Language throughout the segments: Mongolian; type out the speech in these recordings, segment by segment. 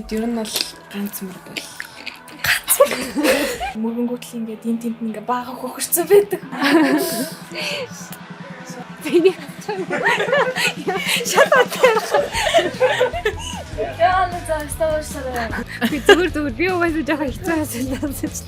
Тэгээд ер нь бол ганц мөр бол мөрөнгөтл ингээд энэ тент ингээ бага хөхөрцөн байдаг. Тэний шатаад. Яа на застаашаа. Би зүгээр би угаасаа жоохон хэцүү асуулт.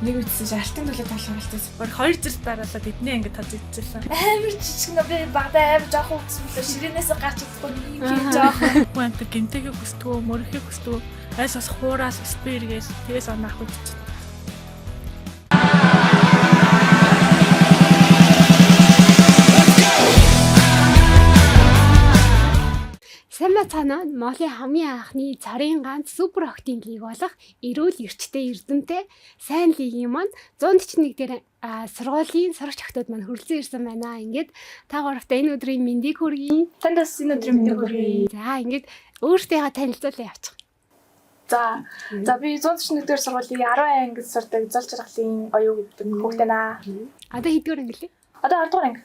Нэг үтсэн шалтан төлөө тоглох хэлсэн. Бор 2 жил дараалаад эдний ингээд тажигдчихсан. Амар жижиг нэ би багтаа амар жоохон үтсэн билээ. Ширээнээс гарч чадахгүй нэг юм жоохон. Гэнтэ гинтэйг хүсдэггүй, мөрөхийг хүсдэггүй. Айс бас хуураас спиргээс тэгээс онаах үтчих. Сайн цаанаа Моли хамгийн анхны царын ганц супер октийн лиг болох эрүүл эрчтэй эрдэмтэй сайн лигийн маань 141 дээр сургуулийн сурагч охтууд маань хүрэлцэн ирсэн байна. Ингээд та гуравтаа энэ өдрийн мэндийг хүргэе. Танд бас энэ өдрийн мэндийг хүргэе. За ингээд өөртөө танилцуулъя явчих. За би 141 дээр сургуулийн 10 ангид сурдаг зол жаргалын оюу гэдэг хүүхдээ наа. Одоо хэдгээр анги лээ? Одоо 10 дугаар анги.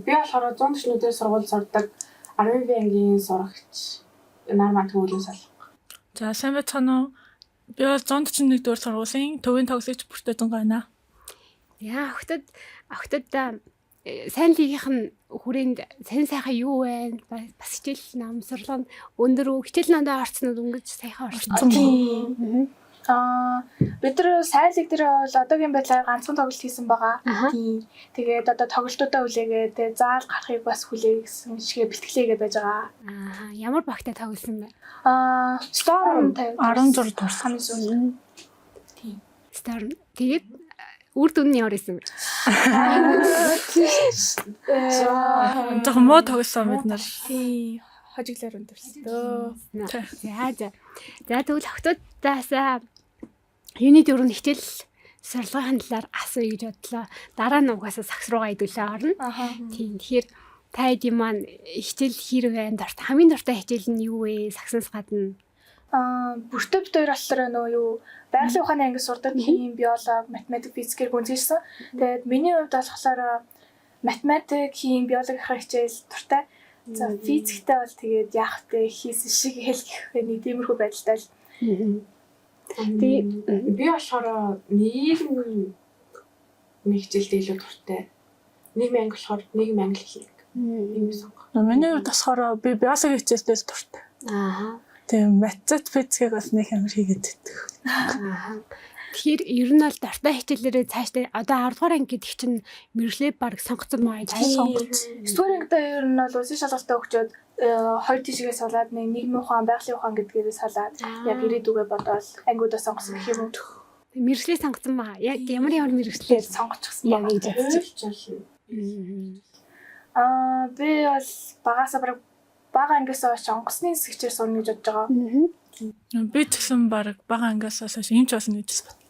Би болохоор 141 дээр сургууль сурдаг 10 ангийн сурагч нар маань төвлөрсөн сал. За сайн байцгаана уу? Би бол 141 дээр сургуулийн төвийн тоглогч бүртээ байна. Яа охтод сайн лигийнх нь хүрээнд сайхан юу вэ? Бас хичээл намсрал нь өндөр үү? Хичээл намдаа орцнод өнгөж сайхан орсон. Бид нар сайн лиг дээр бол одоогийн байдлаар ганцхан тоглолт хийсэн байгаа. Тийм. Тэгээд одоо тоглолтуудаа хүлээгээд тэгээ заал гарахыг бас хүлэе гэсэн шигээ бэлтгэлээгээд байж байгаа. Ямар багтаа тоглосон бэ? Storm 16 турсан хамгийн сүүл. Тийм. Storm. Тэгээд үр дүн нь ямар исэн бэ? Жохоо муу тоглосон бид нар. Тийм. Хожиглоор өндөрсөн. За тэгвэл охтуудаас юуны дөрөв хичээл сурлагын талаар асууя гэж бодлоо. Дараа нь угаасаа сагс руугаа идэвлээ орно. Тийм. Тэгэхээр та эдийн маань хичээл хэр вэ? Хамгийн дуртай хичээл нь юу вэ? Сагсанаас гадна. Бүртээ бид хоёр болохоор нөө юу байгалийн ухааны анги сурдаг хим, биологи, математик, физикээр гүнзгийсэн. Тэгээд миний хувьд болохоор математик, хим, биологи хичээл дуртай. За физиктэй бол тэгээд яах вэ? Хийсэн шиг хэлэх нэг тиймэрхүү байдалтай л. Би болохоор нийгмийн хичээлдээ илүү дуртай. Нийгмийн анги болохоор нийгмийн англи хэлийг. Ийм сонгох. Миний хувьд болохоор би биологи хичээлдээ дуртай. Тийм математик, физикийг бас нэг амар хийгээд байдаг. Тэгэхээр ер нь бол дуртай хичээлээрээ цаашдаа одоо 10 дугаар анги гэдэг чинь мэржлээ баг сонгоцсон маа гэж сонгоц. 9 дугаар ангид ер нь бол улсын шалгалтаа өгчөөд 2 тишгээс салаад нийгмийн ухаан, байгалийн ухаан гэдгээрээ салаад яг ирээдүгөө бодоод ангиудаа сонгосон гэх юм уу. Мэржлээ сонгоцсон маа. Яг ямар мэржлээр сонгочихсон яг гэж бодчих. Би бол багасаа бага ангиас хойш онгоцны хэсэгчээр сурна гэж бодож байгаа. Би тэгсэн баг бага ангиас хойш юм ч басна гэж бат.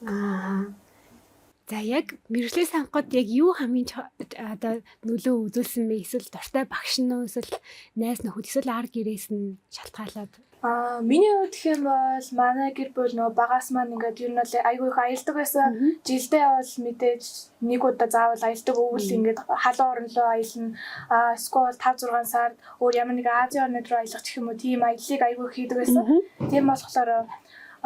За яг мэржлээ сонгоход яг юу хамгийн одоо нөлөө үзүүлсэн бэ? Эсвэл дуртай багш нь уу? Эсвэл найз нөхөд эсвэл ар гэрээс нь шалтгаалаад? Миний хувьд гэх юм бол манай гэр бүл нөө багаас маань ингээд ер нь бол айгүй их аялдаг байсан. Жилдээ бол мэдээж нэг удаа заавал аялдаг өвөл ингээд халуун орн руу аялна. Эсвэл 5-6 сард өөр ямар нэг Азийн орнууд руу аялах гэх юм уу тийм аяллыг айгүй хийдэг байсан. Тийм болохоор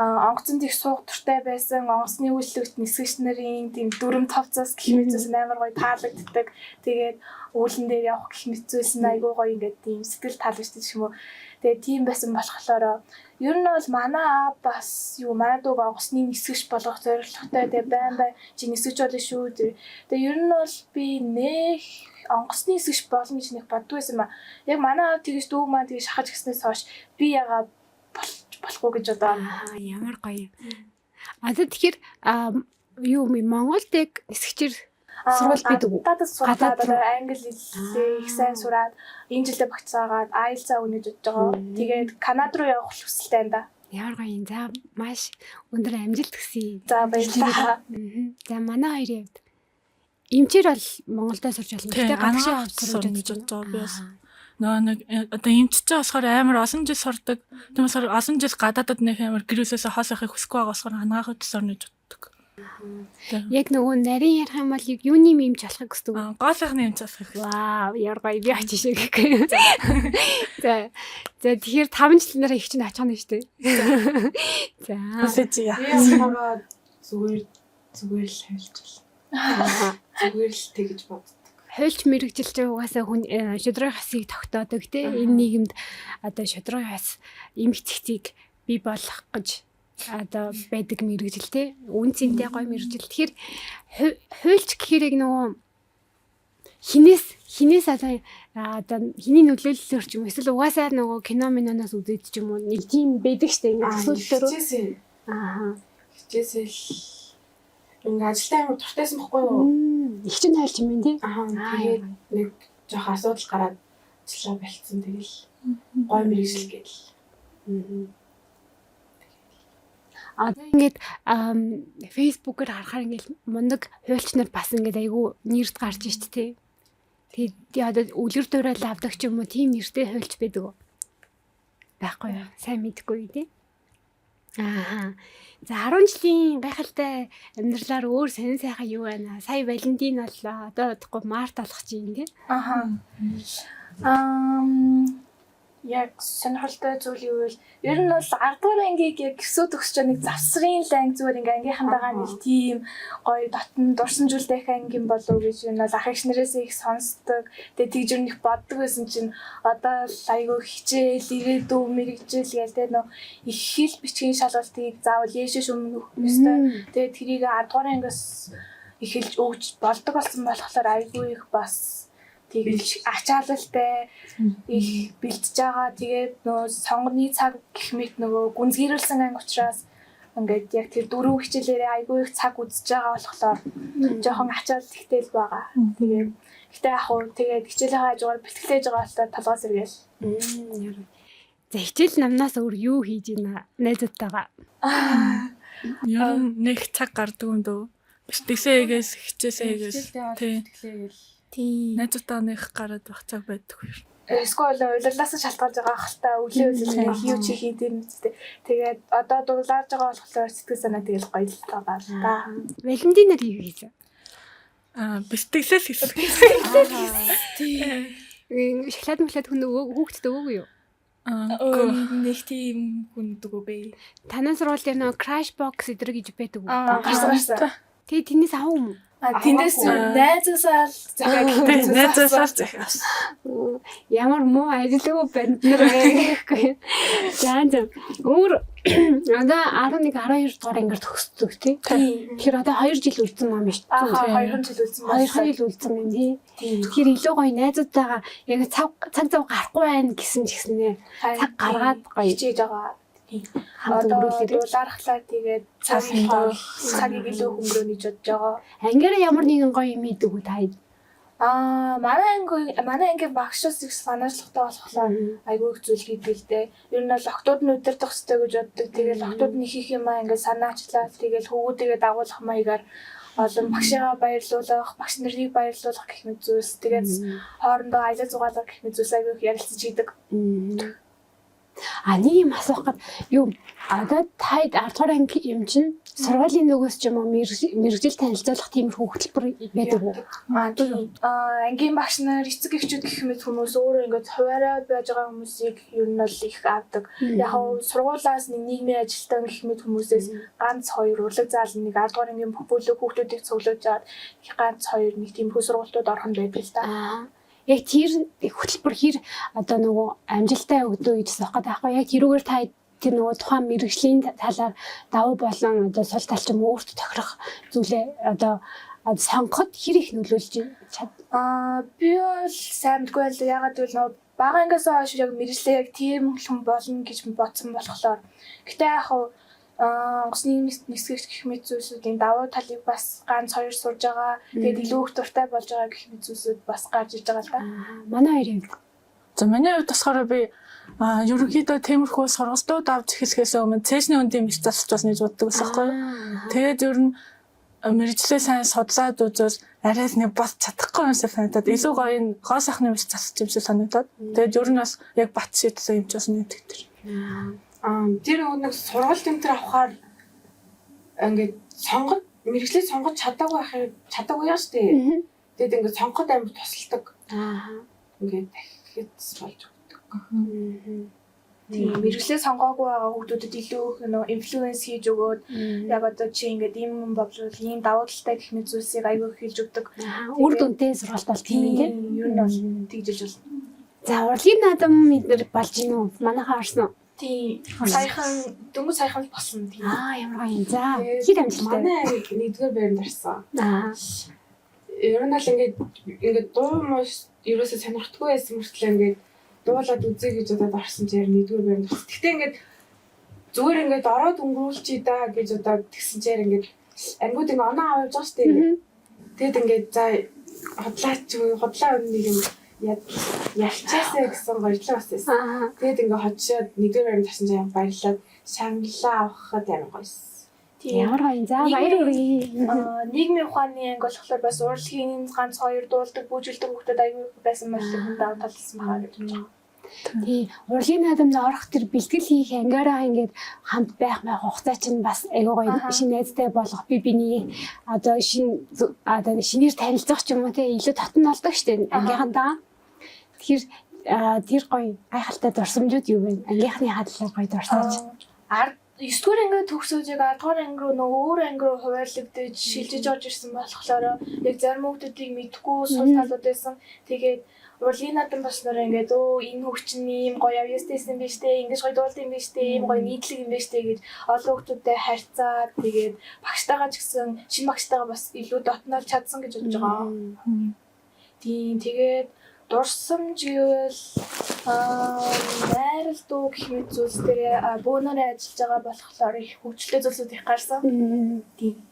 онгоцонд их суух туртай байсан. Онгоцны үйлчлэгт нисгэгч нарын тийм дүрм тавцаас гэх мэтээс амар гоё таалагддаг. Тэгээд үүлэн дээр явах гэх мэтээс айгүй гоё ингээд тийм сэтгэл таалагддаг юм уу. Тэгээ тийм байсан болохоор ер нь бол манай бас манай дүүг онгоцны нисгэгч болгох зорилготой тэгээ байн чи нисгэж болно шүү. Тэгээ ер нь бол би нэх онгоцны нисгэгч болно гэж нэг боддог байсан ба. Яг манай тэгж дүүг маань тэгж шахаж гиснээс хойш би ягаа болохгүй гэж одоо ямар гоё. Одоо тэгэхээр юу Монголд яг нисгчээр сурвал бидэг үү? Гадаад англи хэлээ их сайн сураад энэ жилдээ багцаагаад IELTS өгнө гэж бодож байгаа. Тэгээд Канада руу явах хүсэлтэй байна да. Ямар гоё юм. За маш өндөр амжилт хүсье. За баярлалаа. За манай хоёрын хувьд эмчээр бол Монголдоо сурч болно. Гэтэ гадагшаа сурч байгаа би бас нэг одоо эмчтэй болохоор амар олон жил сурдаг. Тийм болохоор олон жил гадаадад нэг амар гэрээсээ хоос ахыг хүсэхгүй байгаа болохоор анагаахад сурна гэж боддог. Яг нөгөө нарийн ярих юм бол юуны мемч болохыг хүсдэг. Гоолынхны юм цаасах. Вау, яргаа би очиж гэх. За тэгэхээр 5 жилээр их чинь очих нь шүү дээ. За. Өсөж яа. Яагаад зүгээр л хэлж байна. Зүгээр л тэгж боддог. Хуульч мэрэгжилч угаасаа хүн шудрагын хасыг тогтоодог те энэ нийгэмд одоо шудрагын хас эмх цэгцийг бий болгох гэж одоо байдаг мэрэгжил те үнцэнтэй гой мэрэгжил. Тэгэхээр хуульч гэхээр яг нөгөө хинээс одоо хиний нөлөөллөөр ч юм эсвэл угаасаа нөгөө кино миноноос үзээд ч юм уу нэг тийм байдаг штэ ингэ төсөөллөөр. Хичээсээ л ингээ ажилтаа амар туртайсан бохгүй юу? Их чинь хайлч юм тий. Тэгээд нэг жоох асуудал гараад ажиллаа болцсон тэгэл гой мэрэгжил гээл. Одоо ингээд фэйсбүүкээр харахаар ингээд мундаг хуульч нар бас ингээд айгүй нэрд гарч ишт тий. Тэгээд одоо үлгэр дуурайл авдаг ч юм уу тийм нэртэй хуульч байдаг уу? Байхгүй юу? Сайн мэдгүй тий. За 10 жилийн гайхалтай амьдралаар өөр сонин сайхан юу байна? Сая Валентин боллоо. Одоо удахгүй Март болох чинь тий. Яг сонирхолтой зүйл юу вэ? Ер нь бол 10 дугаар ангийг яг гисүүд өгсөж нэг завсрын ланг зүгээр ингээ ангийнхан байгаа нэг тийм гоё дотн дурсан зүйлтэй их ангийн болов гэж энэ бол ах эгч нарээс их сонсдог. Тэгээ тэгж юу нэг боддог байсан чинь одоо айгүй хичээл ирээдүй мэрэгжил гээл тэ нөө их хэл бичгийн шалгалтыг заавал яшээш өмнө өгөх ёстой. Тэгээ тэрийг 10 дугаар ангиас эхэлж өгч болдог болсон болохоор айгүй их бас тэгж ачаалалтай их бэлдэж байгаа. Тэгээд нөө сонгоны цаг гэх мэт нөгөө гүнзгийрүүлсэн анги учраас ингээд яг тэр дөрөв хичээлээрээ айгүй их цаг үзэж байгаа болохоор жоохон ачаалал ихтэй л байгаа. Тэгээд гэтээ яг хуу тэгээд хичээлийн хажуугаар бэлтгэлээж байгаа болохоор толгой сэргээл. За хичээл намнаас өөр юу хийж ийна найзуудтайгаа? Яа нэг цаг гардаг юм дөө. Бэлтгэлээс хичээсээс тий. Найзуудаа нэг гараад байх цаг байдаг юм. Эсвэл уйлалаас шалтгаалж байгаа хальтаа өглөө өглөө хийв чи хийх юм зү. Тэгээд одоо дурлааж байгаа болохоор сэтгэл санаа тэгэл гоё л байгаа л да. Валентинаар юу хийсэн? Бэлтгэлээс хийсэн. Тий. Шоколад хүн хүүхдэд өгөөгүй юу? Нэг тийм хүн дөгөө бэ. Танай сургуулийн нөө crash box өдр гэж байдаг уу? Гарсан. Тэгээ тэрнээс авах юм уу? Тэндээс найзаасаа захиас. Ямар муу ажиллагаа банд нар гэхгүй. За өөр одоо 11 12 дугаар ангир төгсдөг тий. Тэгэхээр одоо 2 жил үлдсэн юм биш. 2 жил үлдсэн байна. 2 жил үлдсэн байна тий. Тэгэхээр илүү гоё найзуудтайгаа яг цаг зав гарахгүй байна гэсэн ч гэснээр цаг гаргаад гоё хичээж байгаа. Одоо дуулаархлаа тэгээд цагийг илүү хөнгөрөөний жодж байгаа. Ангиараа ямар нэгэн гоё юм идэг үү та хэд? Манай ангийн багшаас их санаачлахтай болохоор айгүй их зүйл хийдэг л дээ. Ер нь бол октод нь удирдах хэрэгтэй гэж боддог. Тэгээд октод нь хийх юм аа ингээд санаачлаа. Тэгээд хөвгүүдээ дагуулах маягаар олон багшаа баярлуулах, багш нарыг баярлуулах гэх мэт зүйлс. Тэгээд хоорондоо аялал зугаалга гэх мэт зүйлс айгүй их ярилцаж хийдэг. Нэг юм асуух гээд юу одоо та 10 дугаар анги юм чинь сургуулийн нөгөөс ч юм уу мэрэгжил танилцуулах тиймэрхүү хөтөлбөр байдаг уу? Ангийн багш нар эцэг эхчүүд гэх мэт хүмүүс өөрөө ингээд хуваараа байж байгаа хүмүүсийг ер нь бол их авдаг. Яг нь сургуулаас нэг нийгмийн ажилтан гэх мэт хүмүүсээс ганц хоёр урлаг заал нэг 10 дугаар ангийн бүлэг хүүхдүүдийг цуглуулж аваад ганц хоёр нэг тиймэрхүү сургуультууд орох нь байдаг л та. Яг тэр хөтөлбөр хэр одоо нөгөө амжилттай өгдөө гэж асуух гэдэг байхгүй яг тэрүүгээр та тэр нөгөө тухайн мэрэгжлийн талаар давуу болон одоо сул тал ч юм уу өөртөө тохирох зүйлээ одоо сонгоход хэр их нөлөөлж байна? Би бол сайн мэдгүй байл ягаад гэвэл нөгөө бага ангиас хойш яг мэрэгчлээ яг тийм хүн болно гэж бодсон болохоор гэтээ яг онгоцны нисгэгч гэх мэт зүйлсүүдийн давуу талыг бас ганц хоёр сурж байгаа. Тэгээд илүү их дуртай болж байгаа гэх мэт зүйлсүүд бас гарч иж байгаа л да. Манай хоёрын хувьд. За миний хувьд болохоор би ерөнхийдөө темирхүү сургалтууд авч эхлэхээс өмнө цэжний үндийн мэт засалж бас нэг боддог байсан байхгүй юу. Тэгээд ер нь мэрэгчлээ сайн судлаад үзвэл арай нэг бас чадахгүй юм шиг санагдаад илүү гоё гоо сайхны мэт засалж юм шиг санагдаад. Тэгээд ер нь бас яг бат шийдсэн юм ч бас нэг тэр. Тэр нэг сургалт энэ төр авахаар ингээд сонгоод мэрэгчлээ сонгож чадаагүй яа штэ. Тэгээд ингээд сонгоход амар тусалдаг. Ингээд дахиад болж өгдөг. Тийм мэрэгчлээ сонгоогүй байгаа хүүхдүүдэд илүү их инфлюенс хийж өгөөд яг одоо чи ингээд ийм болвол ийм давуу талтай гэх мэт зүйлсийг аягүй хийж өгдөг. Үр дүнтэй сургалт бол тийм ээ. Ер нь бол тэгжиж болно. За урлагийн наадам эдгээр болж гин үү? Манайхаа орсон уу? Тийм. Саяхан дөнгөж саяхан л болсон тийм. Ямар гоё юм. За хит амжилттай. Манай аяг нэгдүгээр байранд орсон. Ер нь л ингээд дуу мөс ерөөсөө сонирхдаггүй байсан мөртлөө ингээд дуулаад үзье гэж удаад орсон чинь нэгдүгээр байранд орсон. Гэхдээ ингээд зүгээр ингээд ороод өнгөрүүлчихье да гэж удаад тэгсэн чинь ингээд ангууд ингээд оноо аваад байгаа шүү дээ. Тэгэд ингээд за хотлаа нэг юм ялчаасаа гэсэн гоёлоо бас байсан. Тэгэд ингээд хоцшоод нэгдүгээр байранд орсон чинь баярлаад шагналаа авахад амар гоёсэн. Ямар гоё. За баяр хүргэе. Нийгмийн ухааны анги болохоор бас урлагийн ганц хоёр дуулдаг, бүжгэлдэг хүүхдүүд аягүй байсан мөртлөө хүн давтал талсан байгаа гэж байна. Тий, урлагийн наадамд орох тэр бэлтгэл хийх ангиараа ингээд хамт байх хугацаа чинь бас аягүй гоё шинэ найзтай болох биний одоо шинээр танилцах ч юм уу те илүү татан болдог штеп ангийнхандаа. Тэгэхээр тэр гоё гайхалтай дурсамжууд юу вэ? Ангийнхны хадлаа гоё дурсаж. 9-р анги төгсөөж яг 10-р анги руу нөгөө өөр анги руу хуваарлагдаж шилжиж орж ирсэн болохоор яг зарим хүмүүсийг мэдгүй сул талууд байсан. Тэгээд урлагийн наадам болсноор ингээд энэ хөгчин ийм гоё авьяастэйсэн биш үү? Ингэж гоё дуулт юм биш үү? Ийм гоё нийтлэг юм биш үү гэж олон хүмүүстэй харьцаад тэгээд багштайгаа ч гэсэн шинэ багштайгаа бас илүү дотнол чадсан гэж бодож байгаа. Тийм тэгээд дурсамж гэвэл найрал дуу гэх мэт зүйлс дээр бөөнөрөө ажиллаж байгаа болохоор их хөгжлөлтэй зүйлсүүд их гарсан. Тийм.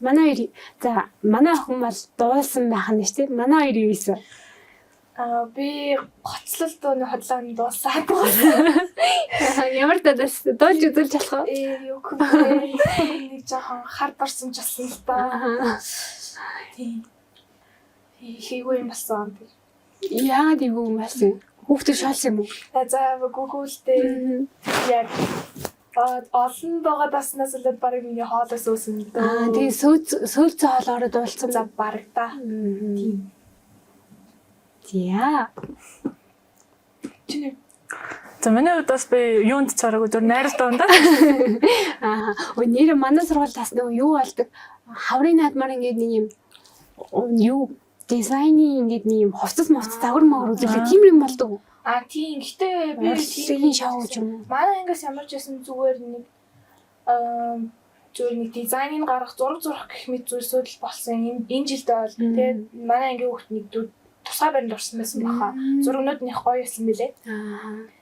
Манай охин бол дуулсан байх нь шүү дээ. Манай хоёр юу ийсэн? Би гоцлол дууны хотлооны дуусаад. Ямар дуулж үзүүлж болох вэ? Юу гэх нэг жоохон хар барсан ч болсон л та. Тийм. Хийгүй юм болсон. Яагаад ийгүү юм болсон? Хүүхдээ шалсан юм уу? За гүгүүлтэй яг олон байгаа даснаас л баг миний хоолоос үүсэн. Тэгээ сөөлцөө хоолоороо дуулсан. За баг та. Тийм. Яа. Чиний За миний хувьд бас би юунд цараагүй зөв найрал дундаа. Нэр манай сургуульд бас нөгөө юу болдог? Хаврын наадмаар ингээд нэг юм юу дизайны ингээд нэг юм хувцас загвар үзүүлэх тийм юм болдог. Тийм. Гэтэ би тийм шоу ч юм уу. Манай ангиас ямар ч байсан зүгээр нэг зүгээр нэг дизайныг гаргах зураг гэх мэт зүйлсүүд л болсон. Энэ жилд бол тэгээд манай ангийн хүүхд нэг тусгай баримт орсон байсан баха. Зургнууд нь их гоё байсан мөлий.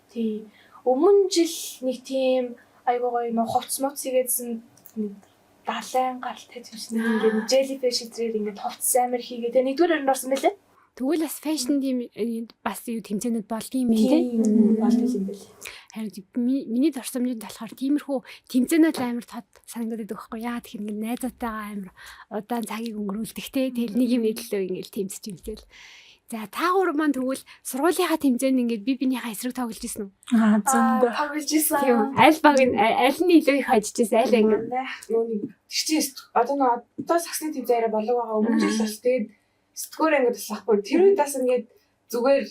Тийм. Өмнө жил нэг тийм айгуу гоё нөө хувцс муц хийгээдсэн нэг далайн гаралтай юмшин ингээд jellyfish зэрэг ингээд хувцс амар хийгээ. Тэгээ нэгдүгээр өрөнд орсон мөлий. Тэгвэл бас фэшн тийм бас юу тэмцээнүүд болдгийм юм тий. Болдог юм бэл. Харин миний дурсамжинд болохоор тиймэрхүү тэмцээнүүд амар тод санагдаад байдаг байхгүй яа тэгэхээр ингээд найзаатайгаа амар удаан цагийг өнгөрүүлдэг те. Тэгэл нэг юм илүү ингээд тэмцэж юмсэл. За та гур маань тэгвэл сургуулийнхаа тэмцээнд ингээд бинийхээ эсрэг тоглож ирсэн үү? Зөндөө. Тоглож ирсэн. Аль баг аль нь илүү их хожиж ирсэн аль анги. Нүг тийч одоо саксны тэмцээн арай болог байгаа өмнө жил бас тэгээд сэтгүүр ангид бас ахгүй. Тэр үед бас ингээд зүгээр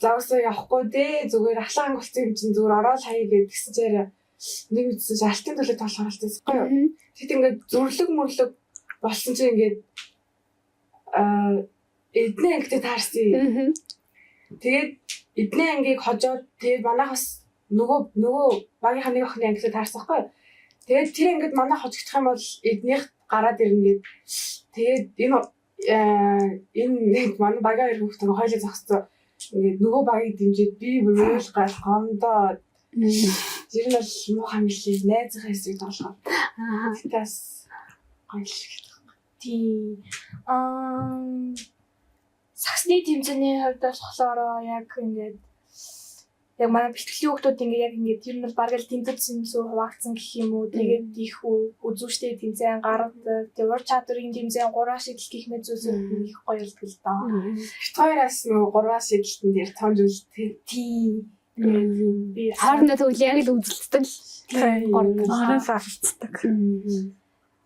завсаа явахгүй дээ. Зүгээр ахлах анги болсон юм чинь зүгээр ороод хаяа гэдгсэн чинь нэг үдсэн чинь алтын төлөө тоглох хэрэгтэй байхгүй юу? Тэгэд ингээд зүрлэг мөрлөг болсон чинь ингээд эдний ангид таарсан. Тэгээд эдний ангийг хожоод тэгээд манайх бас нөгөө багийнхаа нэг охины ангид таарсан байхгүй юу? Тэгээд тэр ангид манайх хожигдох юм бол эднийх гараад ирнэ гэд. Тэгээд энэ манай багийн хоёр хүүхдтэй хойлоо зогсцоо. Ингээд нөгөө багийг дэмжиж би бүрэл гал гомдоо. Тэр нь бол муухай мэлээ найзынхаа эсрэг тоглоо. Тэгтээс гоё л гэх. Тийм. Саксны тэмцээний хувьд болохоор яг ингээд яг манай бэлтгэлийн хүүхдүүд ингээд яг ингээд ер нь бол бараг л тэмцээсэн зүг хуваагдсан гэх юм уу. Тэгээд их үзүүштэй тэмцээн гаргадаг. Тэгээд ур чадварын тэмцээн 3 шидэл гэх мэт зүйлсүүд их гоё болдог л даа. Хоёроос нөгөө 3 шидэлтэн дээр тонж үлдээ. Тийм. Би хоорондоо тэгвэл яг л үзэлцдэг. Тийм. Хоорондоо авчдаг.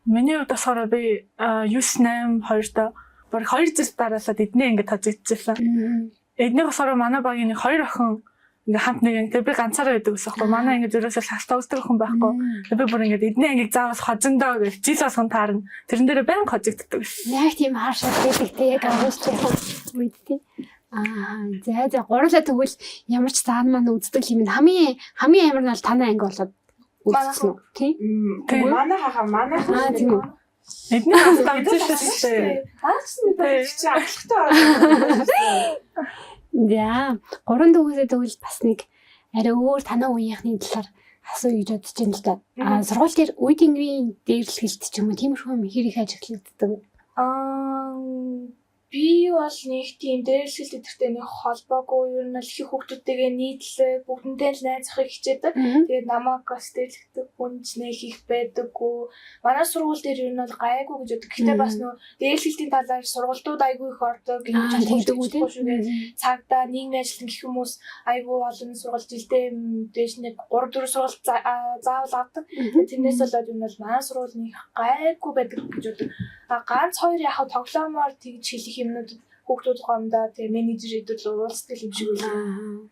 Миний хувьд болохоор би 9-8 2-доо баг 2 жил дараалаад эднээ ингээд тожигдчихсан. Эднээ болохоор манай багийн 2 охин ингээ хамт нэг би ганцаараа байдаг ус аахгүй. Манай ингээ зөрөөсөө сагс тоглодог хүн байхгүй. Би бүр ингээ эднээ ингээ заавал хожиндоо гэж жил болгон таарна. Тэрэн дээр баян хожигддаг. Яг тийм хаашаа байдаг те яг агуулж яхан үед тийм. За гурлаа тэгвэл ямар ч цаана маань үздэг юм хамгийн амар нь бол танай анги болоод үзсэн үү тийм. Манайхаа тийм үү. Эдний хастаа үзчихсэн. Аач мэдээ чи ахлагтай. За 3 дүүсээ тэгвэл бас нэг арай өөр танай үеийнхний талаар асуу гэж бодож байна л да. Сургууль дээр үед ингийн дээрлэлт ч юм уу тиймэрхүү юм хэр их ажиглагддаг. Би бол нэг тийм дээрлэлт өдөртэй нэг холбоогүй ер нь л их хүүхдүүдтэйгээ нийтлээ бүгдэнтэй л найзахыг хичээдэг. Тэгээд намайг бас дээрлэгдэх хүн ч нэг их байдаггүй. Манай сургууль дээр ер нь бол гайгүй гэж боддог. Гэхдээ бас нөө дээрлэлтийн талаар сургуультууд айгүй их ордог. Ингэж цагдаа нийгмийн ажилтан гэх хүмүүс айгүй олон сургууль жилдээ дээш нэг 3-4 сургууль заавал авдаг. Тэрнээс болоод ер нь бол манай сургуулийн гайгүй байдаг гэж боддог. Ганц хоёр яг тоглоомоор тэгж хэлэх юмнууд хүүхдүүд гоомдоо тэгээ менежер идэл уулздаг юм шиг үлээ.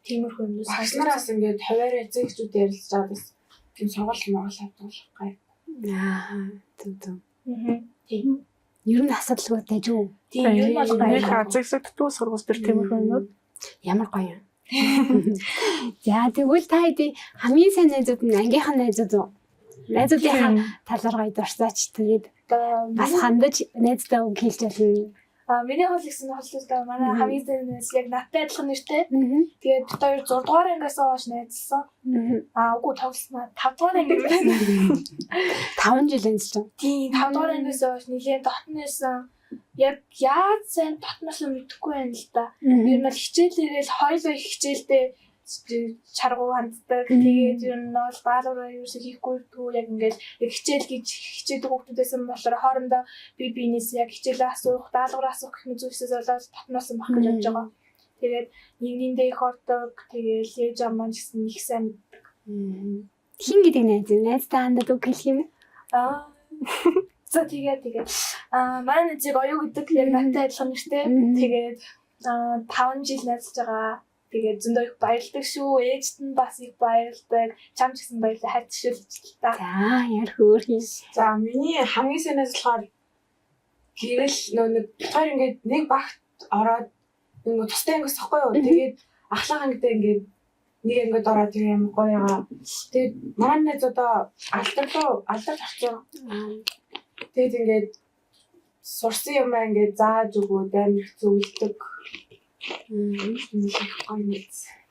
Тиймэрхүү юмнууд багшнараас ингээд хуваарь эцэгчүүд ярилцж байгаа бас тийм сургууль авдаг гай. Тийм. Ер нь асуудалгүйтэй ч үү? Тийм ер нь бол нэг азэгсэгддэг сургууль дээр тиймэрхүү юмнууд ямар гоё юм. За тэгвэл та хэдий хамгийн сайн найзууд нь ангийнхан найзууд уу? Найзуудын талаар гоё дурсаач тэгээд бас хандаж найзтай үг хэлж болно. Миний хол гэсэн холлоо манай хамгийн сайн найз яг надтай адилхан нэртэй. Тэгээд бид хоёр 6 дугаар ангиас хойш найзлсан. Үгүй тоглосноо 5 дугаар анги байсан. 5 жил найзлсан. Тийм 5 дугаар ангиас хойш нэлээд дотн байсан. Яг яаж сайн дотноос мэдэхгүй байна л да. Ер нь хичээлээрээ хоёулаа их хичээлдээ чаргуу ханддаг. Тэгээд ер нь бол баалуураа юус хийхгүй дүү яг ингээд яг хичээл гэж хичээдэг хүмүүсээс нь болохоор хоорондоо бинээс яг хичээлээ асуух, даалгавар асуух гэх мэт зүйлсээс болоод татнаас нь бах гэж явж байгаа. Тэгээд нэгнийдээ их ордог. Тэгээд ээж амаа гэсэн их сайн мэддэг. Хин гэдэг найзтай хандаад үг хэлэх юм. За тэгээд манай найзыг оюу гэдэг яг надтай адилхан нэртэй. Тэгээд 5 жил найзлж байгаа. Тэгээд зөндөө их баярлдаг шүү. Ээжт нь бас их баярлдаг. Чам ч гэсэн баярлаа хайрцагшуулж та. За яар хөөрхий. За миний хамгийн сайнаас болохоор гэрэл нөө нэг хоёр ингээд нэг багт ороод нэг тустай ангис тахгүй юу. Тэгээд ахлах ангидаа ингээд нэг ангид ороод тийм юм гоё ягаа. Тэгээд манай найз одоо алдарт орсон. Тэгээд ингээд сурсан юм ингээд зааж өгөөд амар их зөвлөдөг.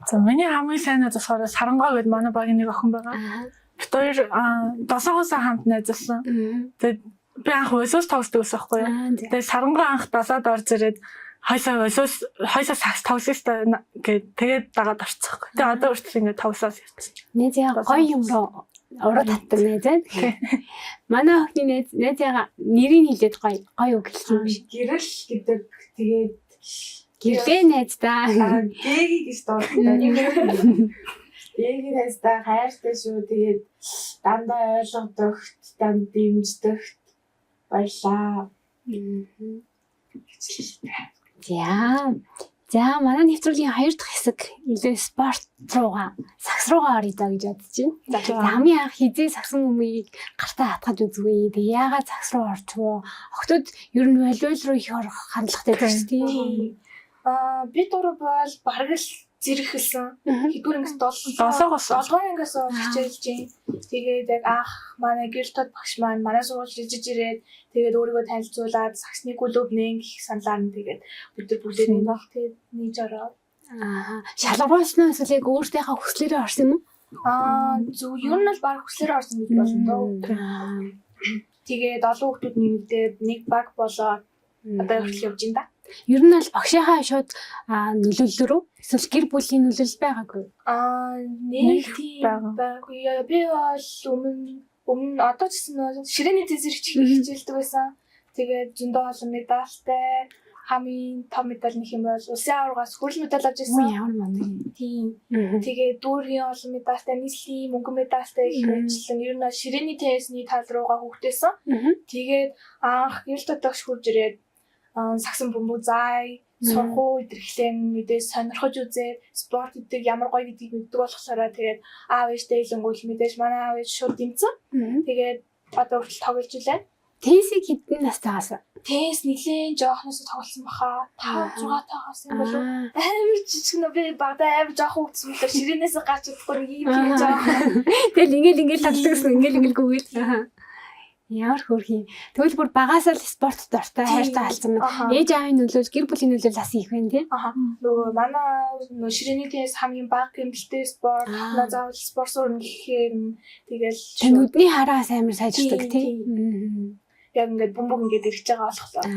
За миний хамгийн сайн найз болохоор Сарангой гэдэг манай багийн нэг охин байгаа. Бид хоёр 7-оос хамт найзлсан. Тэгээд би анх өсөөс тоглодог байсан байхгүй юу. Тэгээд Сарангой анх 7-д орж ирээд хойсоо сакс тоглосон гэд тэгээд дагаад орцсон. Тэгээд одоо үртэл ингээд тоглосоос ярьсан. Найз яа гоё юм руу ороод татдаг найз. Манай охины найз яга нэрийг хэлээд гоё үг хэлсэн юм шиг. Гэрэл гэдэг тэгээд Гэрээ найздаа. Гээги гэж дууддаг. Гээги найздаа хайртай шүү. Тэгээд дандаа ойлгодогт, данд дэмждэгт баярлаа. За манай нэвтрүүлгийн 2 дахь хэсэг илүү спорт руугаа, сакс руугаа орё даа гэж бодож байна. Хамгийн анх хизээ саксан хүмүүийг гартаа хатгаж үзгүй. Тэг яагаад сакс руу орчихвоо? Охтууд ер нь волейбол руу их орох хандлагатай байсан тийм. Би дуруу бол бараг л зэрэхэлсэн. Хэдүүр ангис 7-оос хичээлж юм. Тэгээд яг анх манай гэрэл тод багш маань манай сургууль ижиж ирээд тэгээд өөрийгөө танилцуулаад саксны клуб нэн гэх саналаар нь тэгээд бид нар бүгдээ тэгээд нийж ороод. Шалгаруулсан эсвэл яг өөртөөхөө хүслээрээ орсон юм уу? Зөв ер нь бол баг хүслээрээ орсон гэж болно доо. Тэгээд олон хүмүүс нэмэгдээд нэг баг болоод одоо хүртэл явж байна да. Ер нь бол багшийнхаа шууд нөлөөлөл рүү эсвэл гэр бүлийн нөлөөлөл байгаагүй. Нэг тийм байгаагүй. Би бол өмнө одоо ч гэсэн ширээний тезэрч хичээлдэг байсан. Тэгээд зөндөө олон медальтай хамгийн том медаль нэх юм бол улсын аваргаас хүрэл медаль авч ирсэн. Ямар манай. Тийм. Тэгээ дүүргийн олон медальтай, нийслэлийн мөнгөн медальтай их ажилласан. Ер нь ширээний теннисний тал руугаа хөгжсөн. Тэгээд анх гэрэл дотоогш хурж ирээд сагсан бөмбөг зай, сурхуу идэрхлэн мэдээ сонирхож үзээд спорт гэдэг ямар гоё гэдгийг мэддэг болохоор тэгээд аав ээжтэй хэлэнгүүл мэдээж манай аав ээж шууд дэмцэн. Тэгээд одоо хүртэл тоглож илээ. Теннисийг хэдэн настайгаас? Теннис нэлээд жоохноос тоглосон баха. 5-6 тагаас юм болов. Амар жижиг нөө би багада амар жоох хөвцсөн л ширээнээс гарч чадахгүй юм тийм жоох. Тэгэл ингээл талдаг гэсэн ингээл гүгээд. Ямар хөрхий. Тэгвэл бүр багасаа л спорт дортой хайртай болсон юм. Ээж аавын нөлөөлөл гэр бүлийн нөлөөлөл бас их байна тийм. Нөгөө манай ширээний теннис хамгийн бага гэмтэлтэй спорт. Заавал спорт сурна гэхээр тэгэл нүдний хараас амар сайжирдаг тийм. Яг ингээд бөмбөг ингээд ирж байгаа болохоор.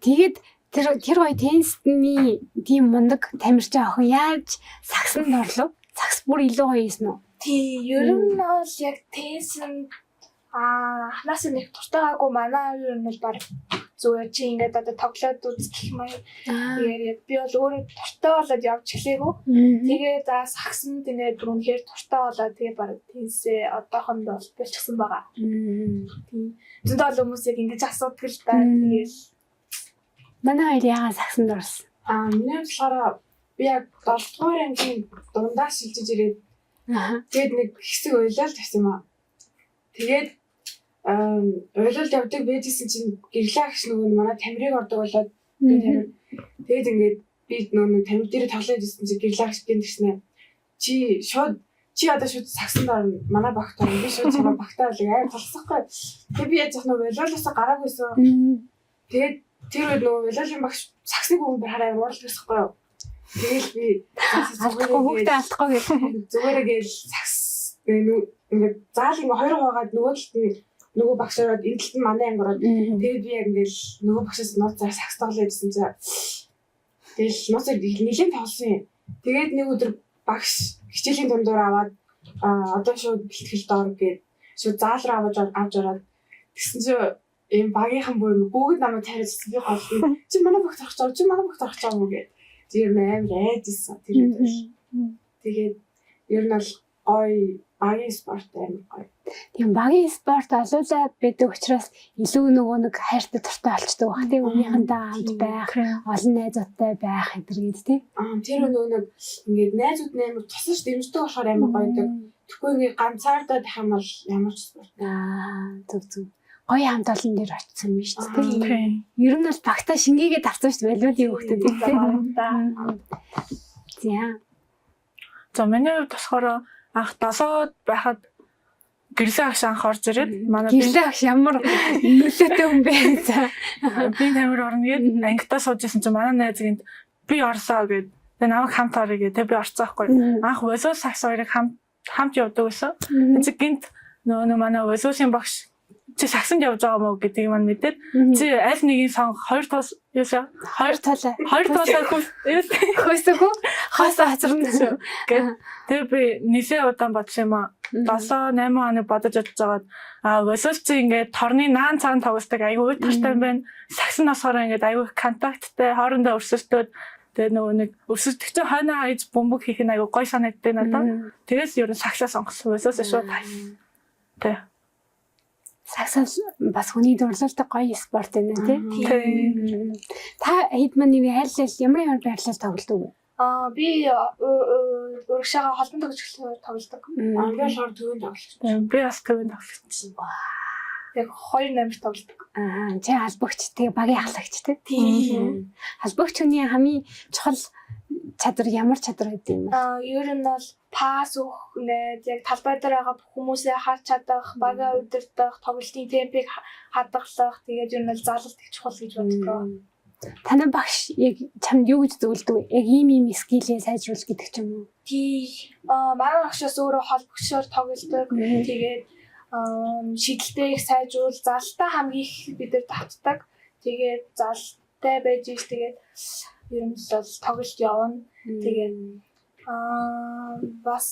Тэгээд тэр гоё теннисний тийм мундаг тамирч охин яаж сагсанд орлоо? Сагс бүр илүү гоё юм уу? Тий, ер нь бол яг теннис анханаас нэг туртаагаагүй манай ер нь бол баг зүгээр чи ингээд одоо тоглоод үзчих юм аа. Тэгээд би бол өөрөө туртаа болоод явж эхлэегүй. Тэгээд сагсанд ингээд үнэхээр туртаа болоод тэгээд баг теннисээ одоохондоо болчихсон байгаа. Тийм. Зөндөө олон хүмүүс яг ингэж асуудаг л да. Тэгээд манай хоёр яагаад сагсанд орсон? Миний болохоор би яг 7 дугаар ангийн дундаас шилжиж ирээд тэгээд нэг хэсэг уйлал тавьсан юм аа. Тэгээд уйлалд явдаг байжсэн чинь гэрлээ агш нөгөө манай тамирыг ордог болоод би тамир тэгээд ингээд би нөгөө тамир дээр тоглож ирсэн чинь гэрлээ агш гэнэ чи одоо шууд сагсанд орно манай багт орно би шууд чамаа багтаа болоо амар толсохгүй тэгээд би яаж яах нөгөө уйлалаасаа гараагүйсэн тэгээд тэр үед нөгөө уйлалын багш сагсныг өгөмөр хараа уурлах гэсэхгүй юу тэгэл би алдахгүй хүүхдээ алдахгүй гэх зүгээрээ гээл сагс ингээд заал ингээ хоёр хаагаад нөгөө талд нь нөгөө багш ороод энэ талд нь манай анги ороод тэгээд би яг ингээл нөгөө багшаас нууцаар сагс тоглоод ирсэн чинь тэгэл нууцаар нэлээд тоглосон юм. Тэгээд нэг өдөр багш хичээлийн дундуур аваад одоо шууд бэлтгэл доор гээд шууд заал руу авч ороод тэгсэн чинь ийм багийнхан бүгд намайг тариадсан би голно. Чи манай багт орох гэж байгаа юм гээд тэр амар айдсан тэр өдөр. Тэгээд ер нь бол гоё багийн спорт амар гоё. Тийм багийн спорт олоолаа байдаг учраас илүү нөгөө нэг хайртай дуртай болчтой баг тийм өмнөхөндөө хамт байх, олон найзуудтай байх гэдэргээд тийм. Тэр нөгөө нэг ингээд найзууд амар тусаж дэмждэг болохоор амар гоё. Тэгэхгүй ингээд ганцаардаа тах юм бол ямар ч спорт. Зүг. Гоё хамт олон дээр очсон юм шүү дээ тийм. Ер нь бол багтаа шингээгээд авсан шүү дээ волейболын хүүхдүүд тийм. За миний хувьд болохоор анх 7-д байхад гэрлээ агш анх орж ирээд манай гэрлээ агш ямар нөлөөтэй хүн бэ за би тамир орно гээд ангитаа сууж исэн чинь манай найзынд би орсоо гээд тэгээ намайг хамт орё гэдэг би орцсон байхгүй анх волейбол сагс хоёрыг хамт явдаг байсан энэ гинт нөгөө манай волейболын багш чи сагсанд явж байгаа мó гэдэг юм мэдээд чи аль нэгийг сонг хоёр талаас хөөсөгөө хасаа хацрна гэдэг тэгээ би нэлээ удаан бодсон юм аа 7-8 хоног бодож байгаа волейбол чи ингээд торны наан цаан тоглосдаг айгүй тартай байна сагсан насаараа ингээд айгүй контакттай хоорондоо өрсөлдөөд тэгээ нөгөө нэг өрсөлдөгч хойноо хаяж бөмбөг хийх нь айгүй гой санагддаг надад тэгээс ер нь сагсаа сонгосон волейбол шууд тэгээ сагсаас бас хүний дурлалтай гоё спорт байна тийм. Та хэдмэн нэг ямар байрлал тоглодог вэ? Би урагшаага холбон төгсгөл тоглодог. Би болохоор төвөнд тоглож. Би бас төвөнд тоглож. Яг 2 номер тоглодог. Чи албагч тэгээ багийн ахлагч тийм. Албагч хүний хамгийн чухал чадвар ямар чадвар гэдэг юм бэ? Ер нь бол пас өгөх нэ яг талбай дээр байгаа хүмүүсээ харж чадах, багаа удирдах, тоглолтын темпийг хадгалах, тэгээд ер нь бол залалт их чухал гэж боддог. Танай багш яг чамд юу гэж зөвлөдөг вэ? Яг ийм скилээ сайжруулах гэдэг ч юм уу? Тий. Манай багшаас өөрөө холбогчоор тоглодог. Тэгээд шидэлтэй их сайжруул, залтай хамгийн их бид нар татдаг. Тэгээд залтай байж ш тэгээд ер нь бол тоглолт явна. Тэгээд бас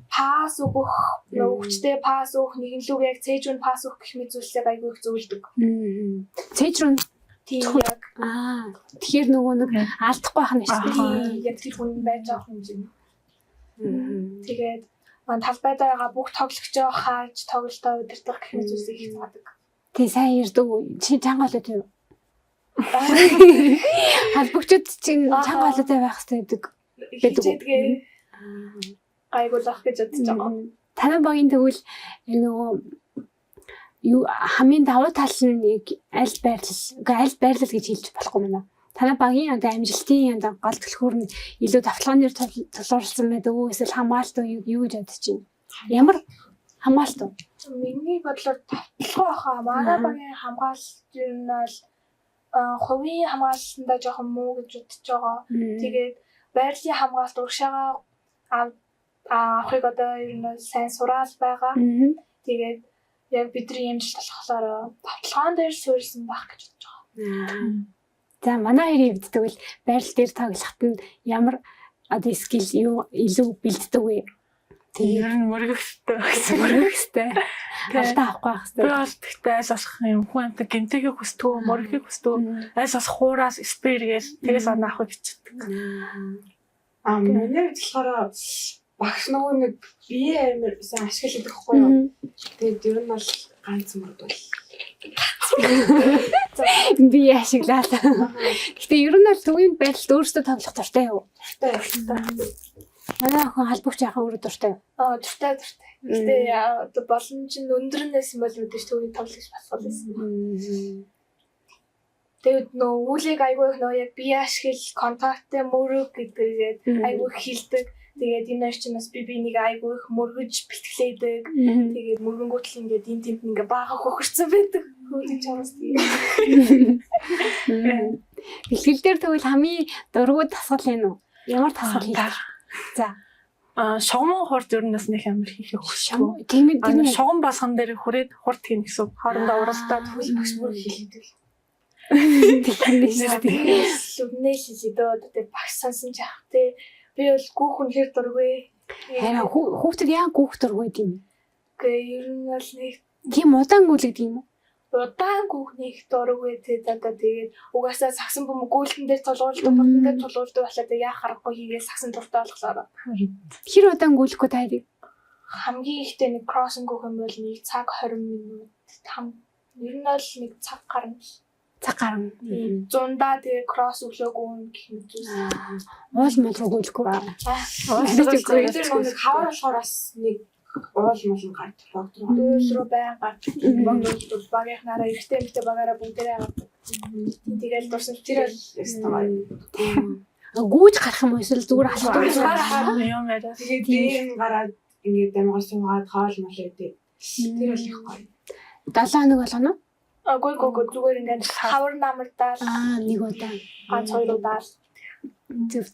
пас өгөх, нөгөөчтэй пас өгөх, нэгэн лүг яг цээжрүүн пас өгөх гэх мэт зүйлсийг айгүй их зөвлөдөг. Цээжрүүн Тийм яг. Тэгэхээр нөгөө нэг алдахгүй байх нь шүү дээ. Яг тэр хүн байж байгаа хэмжээ. Тэгээд талбай дараагаа бүх тоглогчоо харж тоглолтоо удирдах гэх мэт зүйлсийг хийж чаддаг. Тий сайн ярьдаг. Чи чанга болоо тийм. Халбогчд чинь чанга болоотой байх хэрэгтэй гэдэг. Гайгуулах гэж бодож байгаа. Танай багийн тэгвэл нөгөө юу хамгийн давуу тал нь аль байрлал гэж хэлж болохгүй мэнэ. Танай багийн амжилтын гол түлхүүр нь илүү давталгаанаар тулгуурласан байдаг уу эсвэл хамгаалалт уу юу гэж бодож байна? Ямар хамгаалалт уу? Миний бодлоор давталгаа хаа манай багийн хамгаалалт нь бол хувийн хамгаалалтандаа жоохон муу гэж бодож байгаа. Тэгээд байрлалын хамгаалалт урагшаага авахыг одоо ер нь сайн сураал байгаа. Тэгээд яг бидний амжилт болохоор давталгаан дээр суурилсан байх гэж бодож байгаа. За манай хоёрын хувьд тэгвэл байрал дээр тоглоход нь ямар одоо скил юу илүү бэлддэг вэ? Тэр нь мөргөхтэй гэсэн. Мөргөхтэй. Алдаа авахгүй байх хэрэгтэй. Би бол тэгтээ айс асах юм хүн амтаа гэмтэйгээ хүсдэг, мөргөхийг хүсдэг. Айс ас хуураас спиргээс тэгээс анаахыг хичдэг. Миний болохоор багш нөгөө нэг бие амир сайн ашигладаг хгүй юу. Тэгээд ер нь бол ганц мөрд бол. Би ашиглаа. Гэтэ ер нь бол төвийн байдалд өөрөөсөө тоглох дуртай юу? Дуртай. Манай охин халбогч яхаа өөрөө дуртай. Дуртай. Гэтэ одоо боломж нь өндөрнөөс юм бол мэдээж төвийн тоглож басгал байсан. Тэгээд нөө үүлэг айгүй их нөө яг бие ашигл контакттэй мөрөг гэдгээр айгүй хилдэг. Тэгээд энэ хоёр чинь бас биенийг айгүй их мөргөж бэлтгэлээдэг. Тэгээд мөргөнгүүтэл ингээд энэ тэмд ингээд баага хөхөрцөн байдаг. Хөөж чамаас тийм. Бэлтгэл дээр тэгвэл хамгийн дургуй тасгал энэ үү? Ямар тасгал хийх? За. Шогмон хурд ер нь бас нэг амар хийхээ хүсэв. Тийм шогон басхан дээр хүрээд хурд хийн гэсэн. Хоорондоо уралдаад хөл багш мөр хийлдэг. Үнэхээр багш сансан жаах те. Би бол гүүхэн хэр дургүй. Харин хүүхдүүд яа гүүх дургүй тийм. Гэхдээ ер нь бол нэг тийм удаан гүйлгдэг юм уу? Удаан гүүхнийх дургүй те даа тэгээд угаасаа сагсан бөм гүйлтэн дээр тулгуурладаг, бүтэн дээр тулгуурладаг болохоор яа харахгүй хийгээл сагсан дуртай болохоор. Хэр удаан гүйлэхгүй таарыг? Хамгийн ихтэй нэг кроссинг гүүх юм бол нэг цаг 20 минут. Ер нь бол нэг цаг гарна. Цаг гарна. Зундаа тэгээ кросс өглөөгөө гэх мэт зүйлс. Уул мал гүйлэхгүй ба. Уулзахгүй нэг хавар болохоор бас нэг уул мал гардаг. Өөл рүү байн гардаг. Монгол багийнх нараа ихтэй багаараа бүгдээрээ гардаг. Тэгэл дурсан тэр гүүж гарах юм уу эсвэл зүгээр алхдаг юм яриа. Тэгээд дээр нь гараад ингээд амгаас суугаад хоол мал өгдөг. Тэр бол их гоё. 7 хоног болгоно. Гой зүгээр ингээд хавар намардаал. Нэг удаа. Ганц хоёр удаа. Зөв.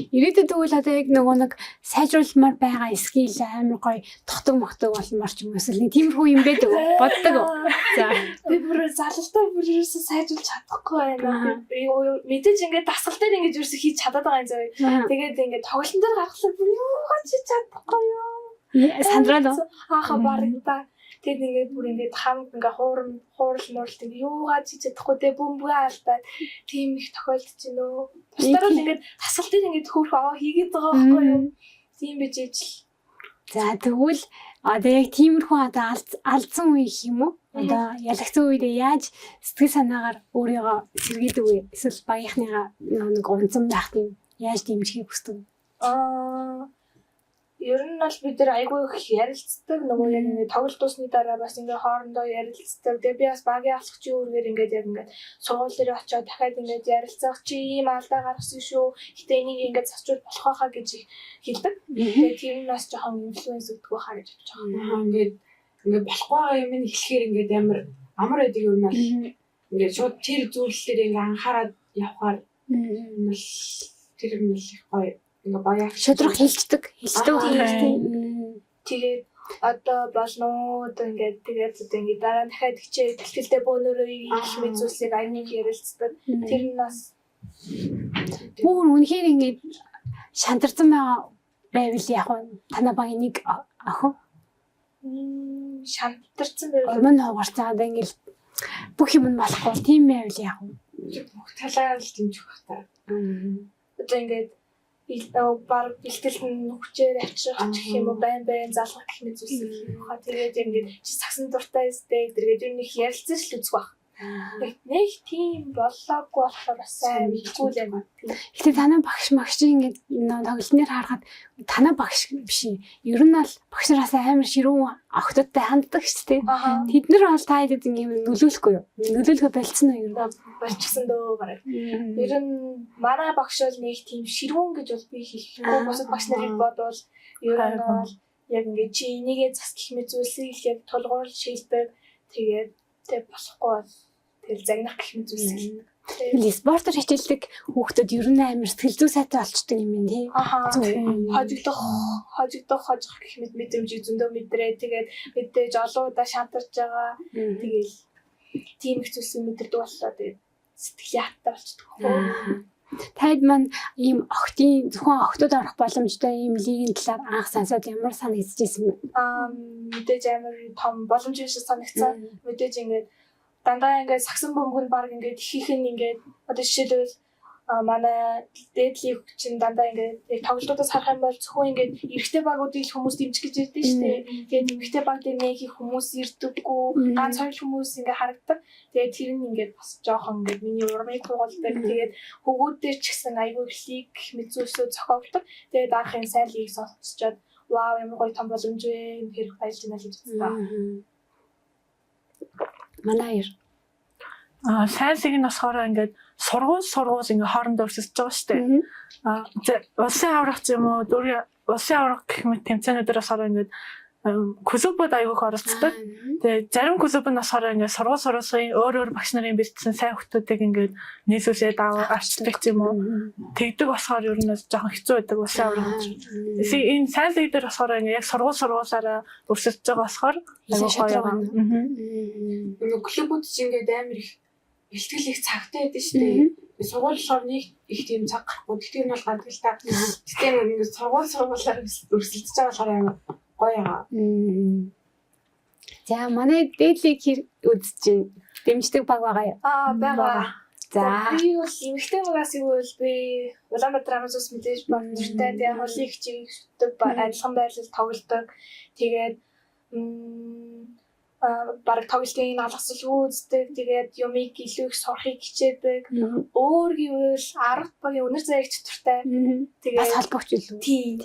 Ирээдүйд тэгвэл одоо яг нөгөө нэг сайжруулмаар байгаа скил амар гоё тогтдог болмоор ч юм эсвэл нэг тиймэрхүү юм байдаг боддог. За. Би бүр залалтай бүр ерөөсөө сайжруулж чадахгүй байна. Мэдээж ингээд дасгал дээр ингээд ерөөсөө хийж чадаад байгаа юм зөө. Тэгээд ингээд тоглолтын дээр гаргахлаа бүр юугаа ч чадахгүй юу. Сандраад Ааха баригдаа. Тэгээд ингээд бүр ингээд хамт ингээд хуурал мууралт ингээд юугаа ч чадахгүй те бөмбөгөө алдаад тийм их тохиолдож байна өө. Бусдаар л ингээд тасгал дээр ингээд хөөх хийгээд байгаа байхгүй юу. Тийм байж ижил. За тэгвэл одоо яг тиймэрхүү одоо алдсан үе юм уу? Одоо ялагцсан үедээ яаж сэтгэл санаагаар өөрийгөө сэргийдэг вэ? Эсвэл багийнхныгаа нэг унцсан байх тийм яаж дэмжихийг хүсдэг? Ер нь бол бид нар айгүй их ярилцдаг. Нөгөө яг ингэ тоглолт дуусны дараа бас ингэ хоорондоо ярилцдаг. Тэгээ би бас багийн алхагчийн үүргээр ингээд яг ингээд сургууль дээр очиод дахиад ингээд ярилцах чи ийм алдаа гаргасан шүү. Гэтэ энийг ингээд засчул болох байхаа гэж хэлдэг. Тэгээ тийм нь бас жоохон инфлюенс өгдөг байхаа гэж бодож байгаа. Ингээд болохгүй байгаа юм хэлэхээр ингээд амар байдаг юм бол ингээд шууд тэр зүйлсээр ингээд анхаарал явахаар тэр юм л их гоё. Ингээ баяа шудраг хилчдэг. Тэгээд одоо болно одоо ингээд дараа нь дахиад хичээл бэлтгэлтэй бөөнөрөө их мэдүүлсийг аяны ярилцдаг. Тэр нь бас бүр үнэхээр ингээд шантарсан байгаа байвал яг танаа багийн нэг охин шантарсан байвал өмнө хугарцаад ингээд бүх юм нь болохгүй тийм байвал яг талаар л дэмжих бахта. Одоо ингээд баг бэлтгэлэн хүчээр авчрах гэх юм уу байн залгах гэх мэт зүйлсийг хаа тэгээд ингээд чи сагсан дуртай өстэй тэргээд юу нэг ярилцаж л үзэх бах. Нэг тийм боллоогүй болохоор бас сайн мэдгүй л юм. Гэтэ танай багш ингээд тоглолтноор харахад танай багш биш юм. Ер нь бол багш нараас амар ширүүн охтодтой ханддаг шүү дээ. Тэд нар бол та хэд ингэ нөлөөлөхгүй юу? Нөлөөлөхө болцсон уу ер нь? Болчихсон дөө бараг. Ер нь манай багш бол нэг тийм ширүүн гэж бол би хэлэхгүй. Бусад багш нарыг бодвол ер нь бол яг ингэ чи энийгээ зас гэх мэт зүйлсийг яг тулгуур шилдэг. Тэгээд тэг болохгүй тэгэл загнах гэх мэт зүйлс. Тэгэл спортоор хичээлдэг хүүхдүүд ер нь амар сэтгэл зүй сайтай болчдөг юм тий. Хожигдох гэх мэт мэдрэмжийг зөндөө мэдрээ. Тэгээд мэдээж олоудаа шантарч байгаа. Тэгэл тийм их зүйлсийг мэдэрдэг боллоо. Тэгээд сэтгэл яттай болчдөг. Таад маань ийм зөвхөн охтод орох боломжтой ийм лигийн талаар анх сонсоод ямар санагдчихсэн бэ? Мэдээж амар том боломж шиг санагдсан. Мэдээж ингээд дандаа ингээд сагсан бөмбөг баг ингээд ихийнх нь ингээд одоо жишээлбэл манай дээдлийн чинь дандаа ингээд яг тоглолтуудаас харах юм бол зөвхөн ингээд эрэгтэй багуудыг хүмүүс дэмжих гэж ярьдэн шүү дээ. Тэгээд эмэгтэй баг дээр нэг их хүмүүс ирдэггүй, ганц хоёр хүмүүс ингээд харагдаг. Тэгээд тэр нь ингээд бас жоохон ингээд миний урмыг хугалдаг. Тэгээд хөвгүүдээр ч гэсэн айгүй их лиг мэдзүйлсөө зохиогддог. Тэгээд анхын сайн лиг сонсчоод вау ямар гоё том боломж вэ. Тэр баялж байна л гэж бодсон. Манайр сайн лиг нь болохоор ингээд сургууль ингээ хоорондоо өрсөж байгаа шүү дээ. Улсын аврах юм уу, улсын аврах гэх мэт тэмцээнүүдээр болохоор ингээд клубуд аягүй оролцдог. Тэгээ зарим клуб нь болохоор ингээ сургуулийн өөр багш нарын бэлдсэн сайн хүмүүсийг ингээд нийлүүлээд авчдаг юм уу. Тэгдэг болохоор ер нь жоохон хэцүү байдаг улсын аврах. Энэ сайн лиг дээр болохоор ингээ яг сургуулаараа өрсөж байгаа болохоор аягүй гоё байна. Нөгөө клубуд чинь ингээд амар их бэлтгэл их цагтай байдаг шүү дээ. Сургууль болохоор нэг их тийм цаг гарахгүй. Тэгтээ нь бол гадаг л та. Тэгтээ ингээд сургуулиар өрсөлдөж байгаа болохоор амар гоё яа. За манай дээдлийг үзэж чинь дэмждэг баг байгаа юу? Байгаа. За би бол эмэгтэй багаас ивэл би Улаанбаатар Амазус мэдээж багтай тэгээ холыг хичээдэг адилхан байрлал тоглодог. Тэгээд бараг тоглолтын алгасал үздэг. Тэгээд юмыг илүү их сурахыг хичээдэг. Өөр гэвэл 10 багийн өнөр зайгч туртай. Тэгээд бас холбогч илүү. Тийм.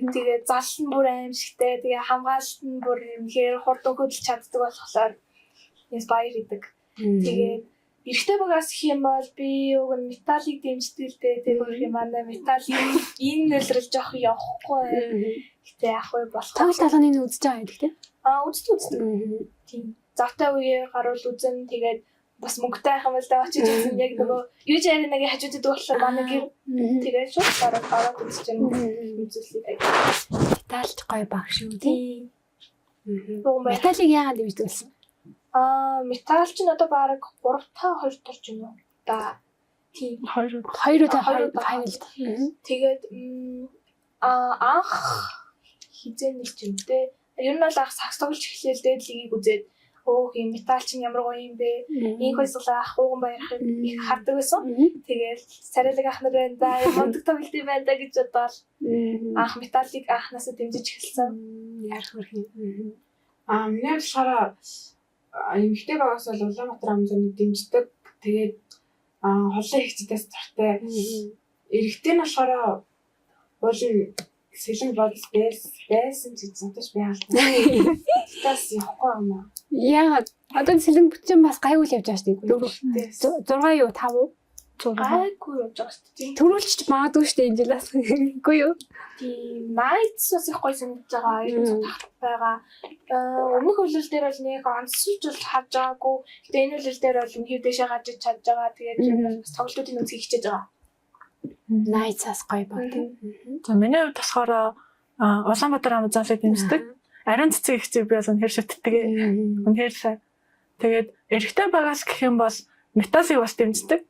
Тэгээд зал нь бүр аимшигтай. Тэгээд хамгаалалт нь бүр юмхээр хурдан хөдөлж чаддаг болохоор инспайр хийдэг. Тэгээд эрэгтэй багаас гэх юм бол би уг нь металлыг дэмждэг л дээ. Тэгээд манай металлын энэ нөлрөл жоох явахгүй. Гэтэ яах вэ болох. Тоглолт алганы үзэж байгаа юм гэхдээ. Үздэг. Тийм. Завтай үеэр гаруул үзэн тэгээд бас мөнгөтэй байх юм л да очиж үзэн яг нөгөө юу ч яринагийн хажуудад болохоор манай гэр тэгээд шууд гараад үзэж байгаа үзүүлэлт аяг. Металлч гоё баг шүү тий. Металлыг яагаад дэмждэг болсон? Металл ч н одоо баг 3-2 турч юм уу? Да. Тийм. 2 файналд. Тэгээд анх хизээ нэг ч юм те. Ер нь бол ах сакс тоглож эхлээл дээдлийг үзээд ийм металл чинь ямар гоё юм бэ? Ийм хойсглаа ах ууган баярах их хардаг байсан. Тэгээд царайлаг ах нар байна да, мундаг тоглолт юм байна да гэж бодоод анх металлыг анхнаасаа дэмжиж эхэлсэн. Ярих хөрхи. Миний болохоор эмэгтэй багаас бол Улаанбаатар Амазоныг дэмждэг. Тэгээд холын хэгцдээс тартай. Эрэгтэй нь болохоор уулын сэлэн бодс байсан ч зэнтэш байгаал. Тас явахгүй юм аа. Яа, одоо сэлэн бүтэн бас гайгүй л явж байгаа шүү дээ. 6 юу 5 уу? Гайгүй явж байгаа шүү дээ. Төрүүлчих магадгүй шүү дээ энэ жилээс. Үгүй юу? Тийм, Nights бас их гоё санагдаж байгаа. Ер нь байгаа. Өмнөх хөлөл дээр бол нэг онцлж бол харж байгаагүй. Гэтэ энэ хөлөл дээр бол үнэхээр дэшээ гарч чадж байгаа. Тэгээд бас тоглолтуудын үзхийг хичээж байгаа. Nights-аас гоё баг. За миний хувьд болохоор Улаанбаатар Амазоныг дэмждэг. Ариун цэцэг ихчийг би бас үнэхээр шүтдэг. Үнэхээр сайн. Тэгээд эрэгтэй багаас гэх юм бол металлыг бас дэмждэг.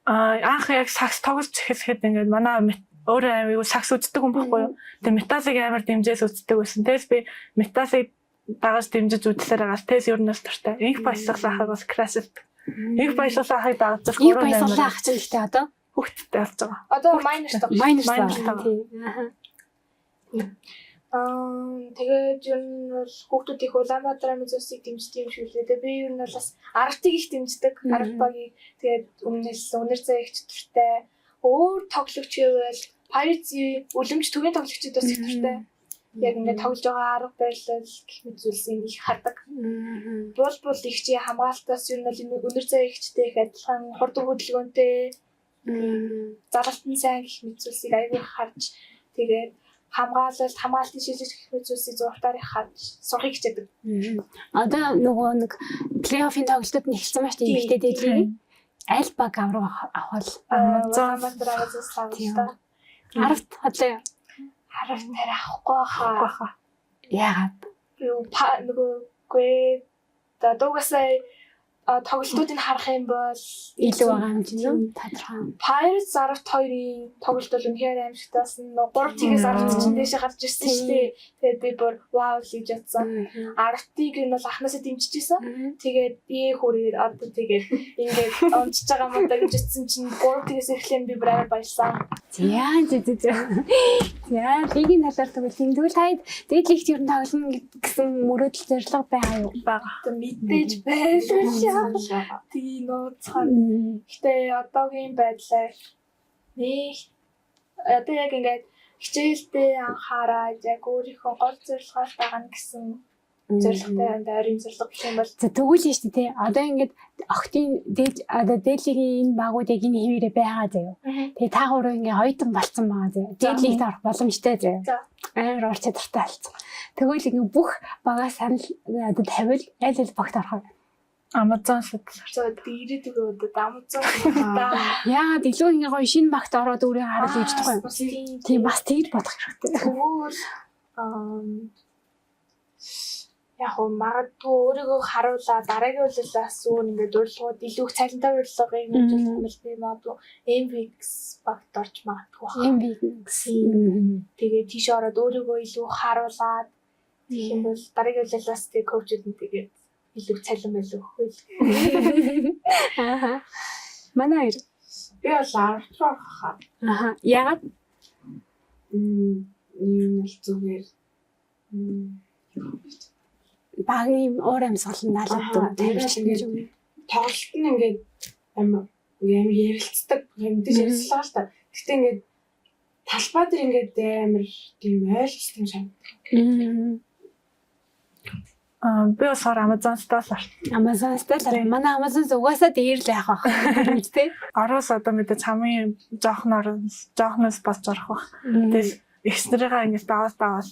Анх яг сакс тоглож эхлэхэд ингээд манай өөрөө аймаг сакс үздэг юм баггүй юу. Тэгээд металлыг амар дэмжээс үздэг байсан. Тэгээс би металлыг дагаж дэмжиж үзлээр байгаа. Тэгээс ер нь бас дуртай. Инх баясгах ахыг бас красив. Их баясгалан ахыг дагаж Их баясгалан ах чинь гэхдээ одоо хүүхдтэй болж байгаа. Одоо майнертай. Тэгээд ер нь бол хүүхдүүд их Улаанбаатар музейсийг дэмждэг юм шиг лээ. Тэгээд би ер нь бол бас аргатыг их дэмждэг. Арга багийг тэгээд өмнөөс өнөр зай их дуртай. Өөр тоглогч байвал Pirates үлэмж төвийн тоглогчид бас их дуртай. Яг ингээд тоглож байгаа арга барил гэх мэт зүйлсийг их хардаг. Бол их чи хамгаалтаас ер нь бол өнөр зай ихчтэй их адилхан хурдан хөдөлгөөнтэй. Залалтан сайн гэх мэт зүйлсийг аягүй харж тэгээд хамгаалтын шилжиж гэх мэт зүйлсийг зургатаар их харж сурахыг хичээдэг. Одоо нөгөө нэг плей-оффын тоглолтод нэгсэн маш тийм ихтэй дээлээ. Аль баг авах Улаанбаатар аваад Аравт хотлоо. Харах нэр авахгүй хаа. Яагаад? Юу нөгөөгүй дуугасаа тоглолтуудыг харах юм бол илүү байгаа юм чинь үү? Тодорхой. Pirates 12-ийн тоглолт бол үнэхээр аимшигтаас нь 3-ээс 10 чинь дээшээ гарч ирсэн шүү дээ. Тэгээд би бүр вау гэж бодсон. 10-ыг нь бол анхнаасаа дэмжижсэн. Тэгээд хүрээр одоо тэгээд ингээд онцож байгаа юм даа гэж утсан чинь 3-ээс эхлэн би бүр амар баярлсан. Яа лигийн талаар тэгвэл таад дээдлэгт ер нь тоглоно гэсэн мөрөөдөл зорилго байгаа юу? Бага. Мэдээж байлаа. Тийм нууцхан. Гэтэ одоогийн байдлаар нэг одоо яг ингээд хичээлдээ анхаараад яг өөрийнхөө гол зорилгоор байгаа гэсэн зорилготой ойрын зорилго гэх юм бол тэгвэл нь шүү дээ. Одоо ингээд охтын дээдлийн энэ багуудыг энэ хിവэрэ байгаа заяа. Тэгээ та гурав ингээд оюутан болцсон байгаа заяа. Дээдлигт орох боломжтой заяа. Амар ур чадвартай болсон. Тэгвэл ингээд бүх багаа санал одоо тавил аль багт орох вэ? Amazon шийдлээ. Тэгээд ирээдүйд Amazon яагаад илүү ингээ гоё шинэ багт ороод өөрийгөө харуулж ийж тахгүй юм. Тийм бас тэгж бодох хэрэгтэй. Тэгвэл яг магадгүй өөрийгөө харуулаа дараагийн үйлдэлээс өөр ингээд урилгууд илүү их цалинтай урилгыг нэмжүүлэх юм бол би магадгүй MVX багт орж магадгүй байна. MVX. Тэгээд тийш ороод өөрийгөө илүү харуулаад тэгэх юм бол дараагийн үйлдэлээс тэг коучуд нь тэгээд илүү цалин байлгүй хөл. Манай би бол 10 хаа. Яагаад? Ийм л зүгээр багийн өөр амьсгал налаад тавьчихсан гэж үү? Тоглолт нь ингээд амар ярилцдаг мэдээж ярилцлаа л та. Гэхдээ ингээд талбай дээр ингээд амар тийм ойлцсон юм шиг. Би бас Amazon-стаас Amazon-стаас манай Amazon угаасаа дээр л яах вэ? Тэ? Араас одоо мэдээ хамгийн жоохноос болж орох баг. Тэгэл экстрээгаа ингэж даваад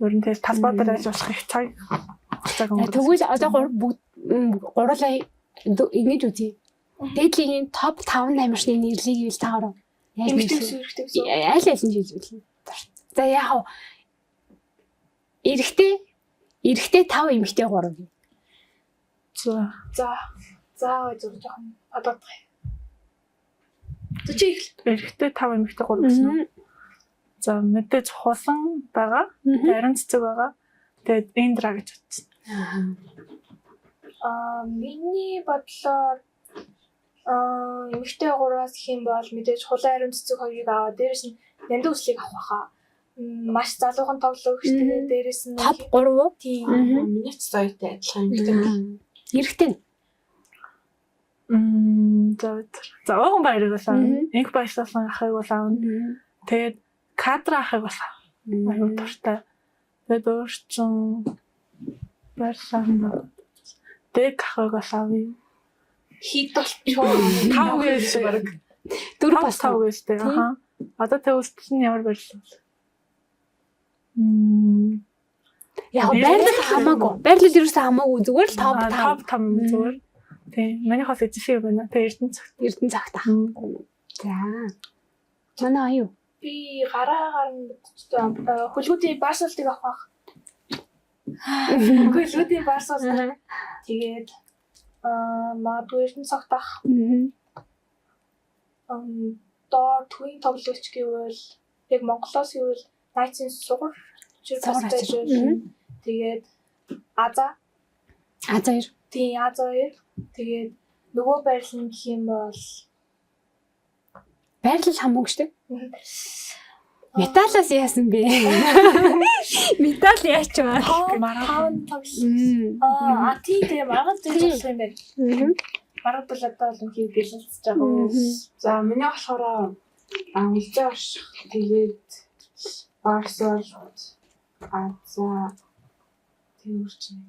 ер нь тэгэл талбай дээр ажиллах их цаг. Тэгвэл одоо гурлаа ингэж үзье. Дээдлийн топ 5 амирчны нэрлэгийг ил таарав. Аль аль нь хэлвэл. За яах вэ? Эрэхтэй 5 эмэгтэй 3. За жоохон бодох. Эрэхтэй 5 эмэгтэй 3 гэсэн үү? За мэдээж хусан байгаа. Барин цэцэг байгаа. Тэгээд Эндра гэж утсан. Миний бодлоор эмэгтэй 3-аас их юм бол мэдээж хулан ариун цэцэг хоёрыг аваад дээрэс нь нандин үслийг авах байхаа. Маш залуухан тоглогч тэгээд дээрэс нь топ 3 уу? Тийм. Миний цэцэгтэй адилхан гэдэг. Эрэхтэй. За ууган баярыг бас инх баярлсан ахыг бол аавна. Тэгээд кадра ахыг бас аюу дуртай. Тэгээд өөрчн барсан. Дэг ахыг бас аавна. Хит болчихоо 5 гэж баг 4 бас 5 гэж дээ. Аха. Одоо тэ үстэл нь ямар барьсан. Яг байрлал хамаагүй. Байрлал ерөөсөө хамаагүй. Зүгээр л топ 5 зүгээр. Тий. Миний хос эзэшиг байна. Тэ Эрдэнэ цагт. За. Манай аюу. Би гараагаар хөлгүүдийн барсуултыг авах. Хөлгүүдийн барсуулт. Тэгээд магадгүй Эрдэнэ цагт авах. Доор төвийн тоглогч гэвэл яг Монголоос гэвэл Найцын сугар тэгээд Аза 2. Тийм Аза 2. Тэгээд нөгөө байрлал гэх юм бол Байрлал хамаагүй шүү дээ. Металлаас яасан бэ? Металл яач вэ? марафон тоглосон. Тийм маргал зүйл болох юм байна. Маргал бол одоо л үнхээр бэлэлцэж байгаа. За миний болохоор үлзээ орших тэгээд Барсол за тэрчний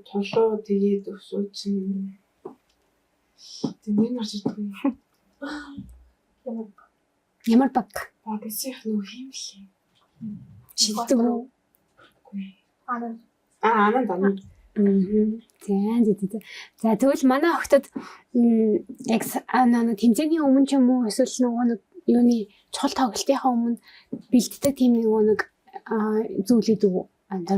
толоо тэгээд өсөөч тийм марч идэх. Ямар баг? Багсих нөх юм лээ. Чилдэг үү? Анан. За тэгвэл манай охтод яг тэмцээний өмнө ч юм уу эсвэл нөгөө нэг юуны чухал тоглолтынхаа өмнө бэлддэг тийм нэг зүйлүүд үү?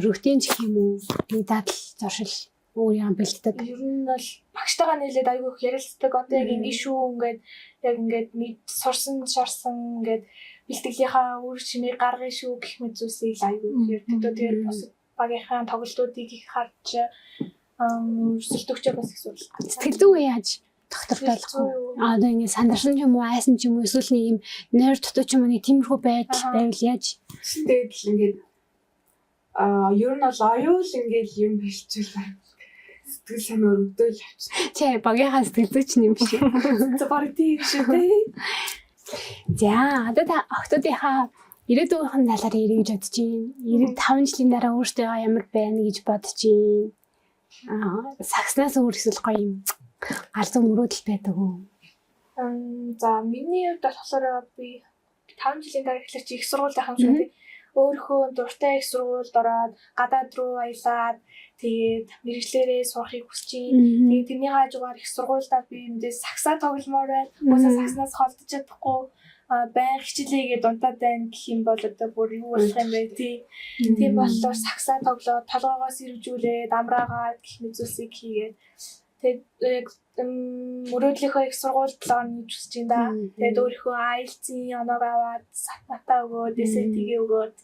Рутин ч юм уу? Медаль, зуршил өөрийн бэлддэг. Ер нь бол багштайгаа нийлээд айгүй их ярилцдаг. Одоо яг ингэ шүү ингээд яг ингээд сурсан шарсан ингээд бэлтгэлийнхаа үр чимээ гаргая шүү гэх мэт зүйлсийг айгүй ярьдаг. Тэгээд бас багийнхаа тоглолтуудыг их харж өрсөлдөгч бас их сурал. Сэтгэл зүй яаж тогтвортой болох вэ? Одоо ингэ сандарсан ч юм уу, айсан ч юм уу, эсвэл нэг юм нойр дутуу ч юм уу нэг тиймэрхүү байдал байвал яаж? Тэгээд л ингээд ер нь бол аюул ингээд юм хэлчихвэл сэтгэл санаа өргөдөөл авчих. Тий, багийнхаа сэтгэл зүйч юм биш. За баг тийм шүү дээ. За, одоо та охтуудынхаа ирээдүйнхэн талаар ярих гэж бодож байна. 95 жилийн дараа өөртөө ямар байна гэж бодож байна. Сагснаас өөр эсвэл гоё юм галзуу мөрөөдөл байдаг уу? За, миний хувьд болохоор би 5 жилийн дараа эхлэж их сургуульд ахсан шүү дээ. Өөрөө дуртай их сургуульд ороод гадаад руу аялаад тэгээд мэрэгчлэрээ сурахыг хүсэж байна. Тэгээд тэрний хажуугаар их сургуульдаа би эндээ саксаа тогломоор байна. Уусаа сакснаас холдож чадахгүй баян хичээлээгээ дунтаад байна гэх юм бол одоо бүр юу болох юм бэ тий. Тийм болохоор саксаа тоглоод толгоогоос ирвжүүлээд амраагаад гэх мэт зүйлсийг хийгээд тэгээд мөрөөдлийнхөө их сургуульд л орно гэж хүсэж байна да. Тэгээд өөрийнхөө IELTS-ийн оноог аваад сатматаа өгөөд SAT-гээ өгөөд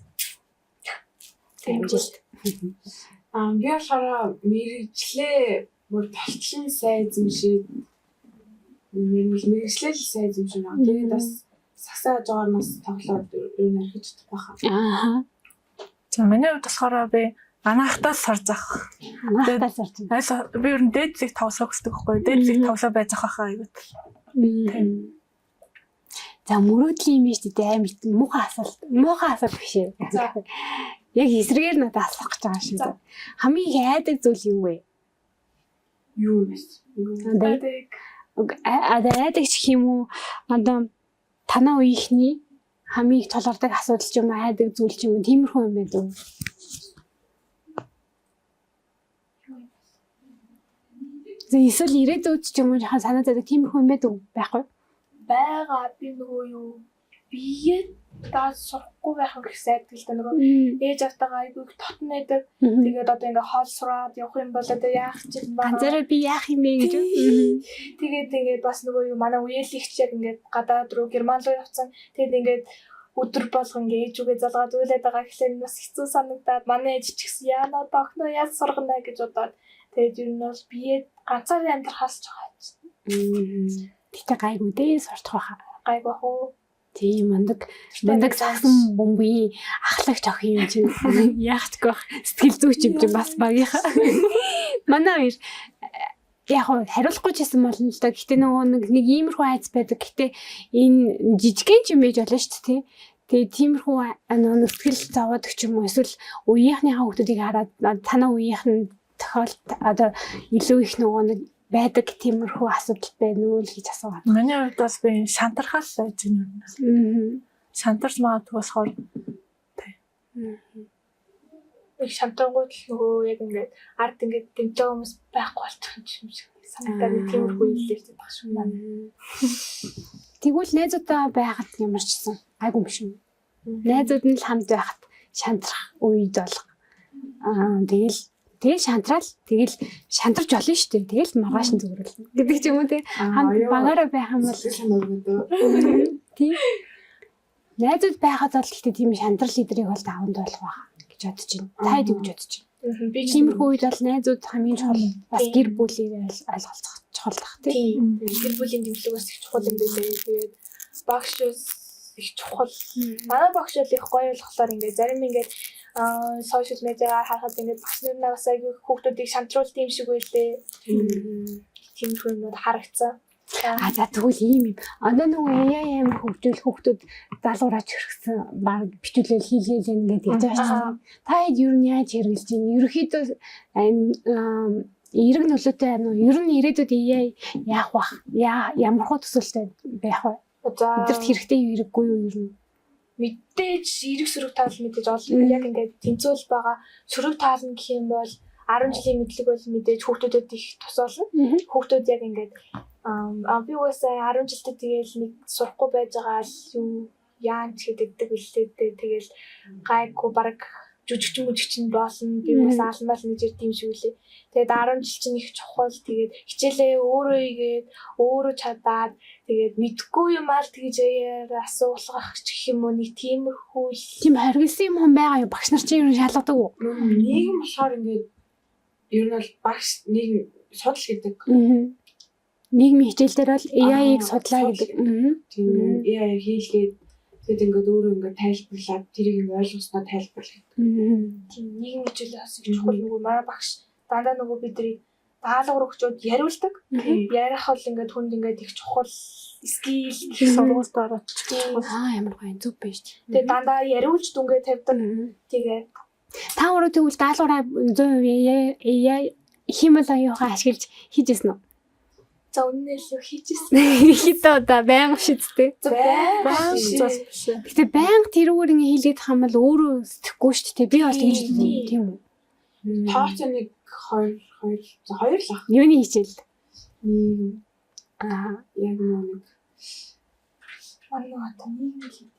амжилт. Би болохоор мэрэгчлээ бүр талчлан сайн зэмшээд мэрэгчлэл сайн зэмшээ. Тэгээд бас сагсаа жоорноос тоглоод юу нэрхэж чадах байхаа. За миний хувьд болохоор би анаахтаас сар зах. Анаахтаас сар зах. Би ер нь дээдлийг тавсаа хүсдэг байхгүй. Дээдлийг тавсаа байж захаа аюул. За мөрөөдлийн юм шүү дээ амт муухай асуулт биш ээ. Яг эсрэгээр надад асуух гэж байгаа шүү дээ. Хамгийн их айдаг зүйл юу вэ? Юу вэ? Айдаг ч юм уу? Одоо танаа үеийнхний хамгийн их толгордог асуудал ч юм уу, айдаг зүйл ч юм уу, тиймэрхүү юм байна уу? Эсвэл ирээдүйд ч юм уу санаа зовдөг тиймэрхүү юм байдаг уу? Байхгүй. Бага би нөгөө юу бие даа сурахгүй байх гэсэн айдаг л да нөгөө ээж автагаа айгүй тотн байдаг. Тэгээд одоо ингээ хоол сураад явах юм бол одоо яах ч юм баа. Ганцаараа би яах юм бэ гэж. Тэгээд ингээ бас нөгөө юу манай үеэлэгч яг ингээ гадаад руу Герман руу явцсан. Тэгээд ингээ өдөр болго ингээ ээжүүгээ залгаад уйлаад байгаа гэхлээр бас хэцүү санагдаад манай ээж ч гэсэн яана одоо охноо яаж сургана гэж бодоод тэгээд юу нь бол бие ганцаараа амьдрахаас ч байгаа. Гэтэ гайгүй дээ сурах байхаа. Гайгүй хөө. Тийм мандаг цаасан бомбын ахлагч ах юм чинь яах ч гэх сэтгэл зүйч юм чинь бас багийнхаа. Манай хоёр яг хариулахгүй ч гэсэн болно л да. Гэтэ нөгөө нэг иймэрхүү айц байдаг. Гэтэ энэ жижигхэн ч юм байж болно шүү дээ. Тэгээ тиймэрхүү нөгөө сэтгэл зовоод ч юм уу эсвэл үеийнхнийхээ хүмүүсийг хараад танаа үеийнх нь тохиолд одоо илүү их нөгөө нэг байдаг тиймэрхүү асуудал байна уу гэж асуугаад. Миний хувьд бас би шантархаас байж байна. Шантарч магадгүй болохоор их шантаргууд л нөгөө яг ингээд ард ингээд дэмжээ хүмүүс байхгүй болчих юм шиг санагдаад тиймэрхүү хэллээ гэдэг шүү дээ. Тэгвэл найзуудаа байгаад ямар ч гэсэн гайгүй юм шиг. Найзууд нь л хамт байхад шантрах үед бол тэгэл шантрал тэгэл шантарч болно шүү дээ. Тэгэл маргааш нь зүгрэл гэдэг ч юм уу тий. Хамт багаараа байх юм бол тий. Найзууд байхад бол гэхдээ тийм шантрал лидерийг бол даванд болох байх гэж бодож байна. Та хэд юу гэж бодож байна? Би Тиймэрхүү үед бол найзууд хамгийн чухал бас гэр бүлийг ойлголцох чухал бах тийм. Гэр бүлийн дэмжлэг бас их чухал юм билээ. Тэгээд багш их чухал. Манай багш бол их гоё болохоор ингээд зарим ингээд сошиал медиагаар харахад ингээд багш нар бас аягүй хүүхдүүдийг шантруулт юм шиг байлээ. Тиймэрхүү юмуд харагцсан. За тэгвэл ийм юм. Одоо нөгөө амар хөгжил хүүхдүүд залуураач хөргсөн баг бичүүлэл хийлгээл ингээд гэж байна. Та хэд юу яаж хэрэгжилж байна? Ерөнхийдөө эрэг нөлөөтэй байна уу? Ер нь ирээдүйд яах вэ? Ямар хөө төсөөлтэй байх вэ? За эдгэрт хэрэгтэй юу хэрэггүй юу ер нь? Мэдээж эрэг сөрөг таал мэдээж олон яг ингээд тэнцвэл байгаа сөрөг таална гэх юм бол 10 жилийн мэдлэг бол мэдээж хүүхдүүдэд их тус болно. Хүүхдүүд яг ингээд би уусаа 10 жилдээ тэгээл нэг сурахгүй байж байгаа л юу яан ч гэдэг үлдээдээ тэгээл гайгүй баг жүжигчин болно. Би бас алмал нэг тийм шиг үлээ. Тэгээд 10 жил чинь их чухал. Тэгээд хичээлээ өөрөө игээд өөрөө чадаад тэгээд мэдгүй юм аа тэгж асуулгах гэх юм уу нэг тиймэрхүү тийм харгилсан юм байгаа юу? Багш нар чинь ер нь шалгадаг уу? Нийгэм болохоор ингээд ер нь бол багш нийгэм судал гэдэг. Нийгмийн хичээл дээр бол AI-ыг судлаа гэдэг. Тийм AI хийлгээд тэгэд ингээд өөрөө ингээд тайлбарлаад тэрийг ингээд ойлгосноо тайлбарлах. Тийм нийгмийн хичээл бас их чухал. Нөгөө манай багш дандаа нөгөө бидний даалгавар өгчөөд яриулдаг. Ярих бол ингээд хүнд ингээд их чухал скил их сургуульд ороод ямар гоё зүг байж. Тэгээ дандаа яриулж дүнгээ тавьдаг. Тэгээ та өөрөө тэгвэл даалгавраа 100% AI химэл аюугаа ашиглаж хийжсэн үү? за үнэнээс хийжсэн. Хитэ одоо байнга шийдтэй. Байнга биш. Гэтэ байнга тэрүүгээр ингэ хийлээд хамбал өөрөө сэтгэхгүй шүү дээ. Би бол тэгж тийм үү? Тооч нэг 2 л ах. Юуны хичээл? Яг нэг манай одоо нийгмийн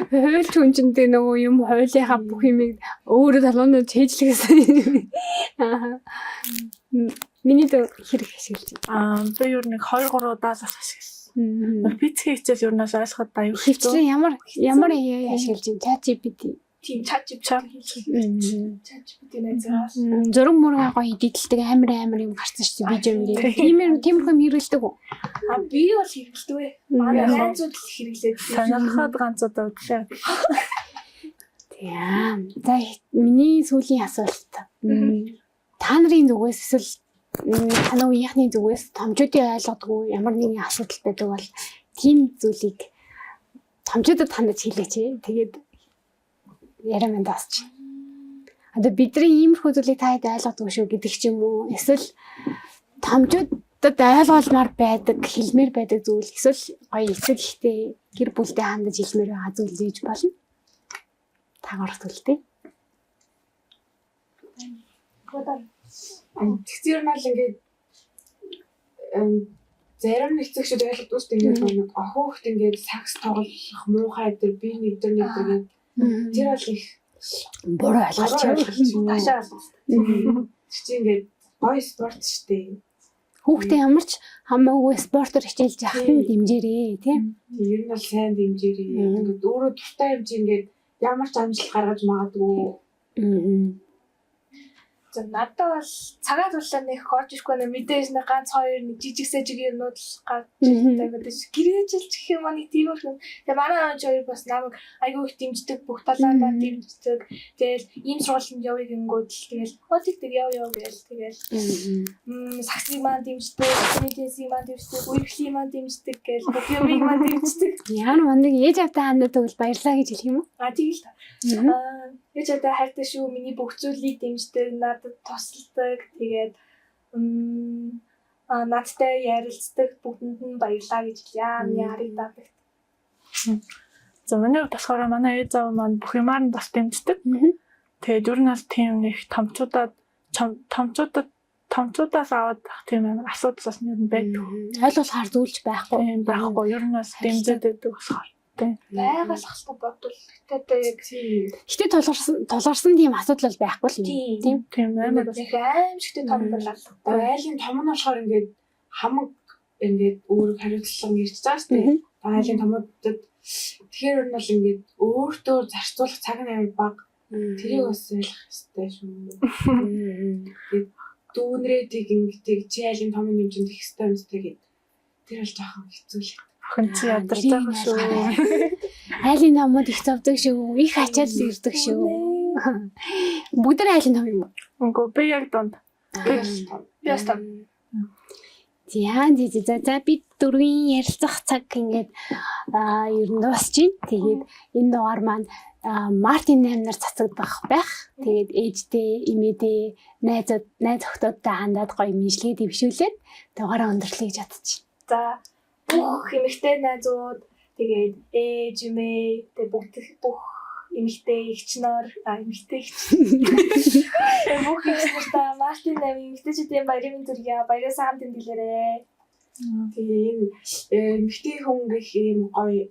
хууль хүнжиндээ нөгөө юм хуулийнхаа бүх юмыг өөрөө талуунууд хийжлэхсэн. Миний дэ хэрэг ашиглаж байна. Би юу нэг 2-3 удаас ашигласан. Бицгийн хичээл юу наас ойлгоход аюул хэвчлээ ямар AI ашиглаж байна? ChatGPT. Тийм ChatGPT найзаас зураг мургаа гоё эдитэлдэг амар юм гарсан шүү дээ видео тиймэрхүү хэрэгэлдэг үү? Би бол хэрэгэлдэг вэ. Манай найзууд л хэрэглээд сонирхоод ганц удаа үдлээ. Тийм. За миний сүүлийн асуулт. Та нарын зүгээс эсвэл танай үеийнхний зүгээс томчуудын ойлгодгүй ямар нэгэн асуудал байдаг бол тийм зүйлийг томчуудад хандаж хэлээч. Тэгээд ярам эндасч. Одоо бидний иймэрхүү зүйлийг та хэд ойлгодгүй шүү гэдэг ч юм уу? Эсвэл томчуудад ойлгуулмаар байдаг, хэлмээр байдаг зүйл эсвэл гоё эцэгтэй гэр бүлтэй хандаж хэлмээр байгаа зүйл зээж болно. Таагаар төлтэй. Тэгсэр нь л ингээд зарим эцэгчүүд ойлгохгүй шүү дээ. Ингээд охоогт ингээд сакс тоглох муухай дээр би нэг гэдэг тэр бол их буруу ойлголт таашаа ойлгосон. Чи ингээд гоё спорт шүү дээ. Хүүхдээ ямар ч хамаагүй спортоор хичээлж явах нь дэмжээрээ тийм. Ер нь бол сайн дэмжээрээ. Ингээд өөрөө дуртай хэмжээ ингээд ямар ч амжилт гаргаж магадгүй. За надад бол цагаат улаан нэг орж ирэхгүй нэ мэдээж нэг ганц хоёр нэг жижиг сэжиг юмнууд л гарч ирдэг гэдэг. Гэрээжилж гэх юм нэг тиймэрхүү. Тэгээ манай ээж хоёр бас намайг айгүй их дэмждэг, бүх талаар маань дэмждэг. Тэгэл ийм сургалтанд явъя гингүүд л тэгэл хөлтөг яв гээл тэгэл саксыг маань дэмждэг, комедиасыг маань дэмждэг, үерхлийг маань дэмждэг гээл бүх юмыг маань дэмждэг. Яа нэг ээж автаа хандаад тэгвэл баярлаа гэж хэлэх юм уу? Тэгэл та. Ээж аваа хайртай шүү, миний бүх зүйлийг дэмждэг, надад тусалдаг. Тэгээд надтай ярилцдаг, бүгдэнд нь баярлаа гэж яарыг даадаг. За манай болохоор манай ээж аваа маань бүх юмар нь бас дэмждэг. Тэгээд ер нь бол тийм нэг томчуудаас аваад тийм амар асуудал бас нэг байдаг. Ойлгуулахар зүйлч байхгүй. Байхгүй. Ер нь бас дэмжиж байдаг болохоор. Байгаль хастай бодвол тэгээд яг гэтээ тулгарсан тийм асуудал бол байхгүй л юм. Тийм амар аимшигтэй том болоо. Айлын том нь болохоор ингээд хамаг ингээд өөрөг хариуцлага ирж байгаа шүү дээ. Айлын томуудад тэгэхээр нь бол ингээд өөртөө зарцуулах цаг нь амар бага. Тэрийг бас ойлгох хэрэгтэй шүү. Дүүнрээ тийг чи айлын том хэмжээнд их хэрэгтэй юм зү тэгээд тэр бол жоохон хэцүү л. Охин чи ядарч байгаа шүү. Айлын номод их зовдөг шүү. Их ачаал ирдэг шүү. Бүгд айлын том юм уу? Үгүй би яг донд. Яс та. За бид дөрвийн ярилцах цаг ингээд ер нь дуусч байна. Тэгээд энэ дугаар маань Мартин 8 нар цацагдах байх. Тэгээд ээжтэй, эмээдээ, найз охтуудтай хандаад гоё мэдлэгээ дэвшүүлээд дугаараа өндөрлөе гэж бодчих. За бүх эмэгтэй найзууд тэгээд ээж, эмээ, тэгээд бүх эмэгтэй эгчнэр, эмэгтэй эгч. Бүх эгчнэртэй Мартин 8 эмэгтэйчүүдийн баярын төргий баяраа сайн тэмдэглээрээ. Тэгээ энэ эмэгтэй хүн гэх юм гоё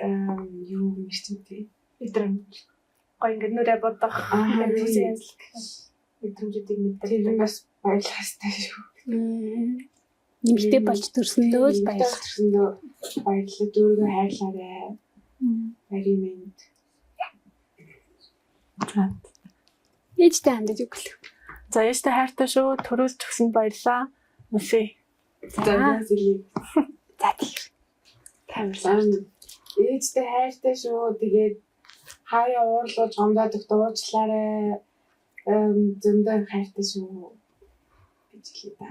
юу юм бэ? Мэдрэмж. Гоё ингээд нүрэ бодох, үсэн янзлах мэдрэмжүүдийг мэдэрч бас баярлах хэрэгтэй шүү. Нэмэгтэй болж төрсөндөө л баярлах. Баярлалаа дөрвөө хайрлаарай. Баярын мэнд. Ээжтэй хандаж өглөө. За ээжтэй хайртай шүү. Төрүүлж өгсөнд баярлаа. Үсэ. За зэрэг. За тийм. Баярлалаа. Ээжтэй хайртай шүү. Тэгээд хаяа уурлуулж гомдоод өгт уучлаарай. Зөндөө хайртай шүү. гэж хэлээ да.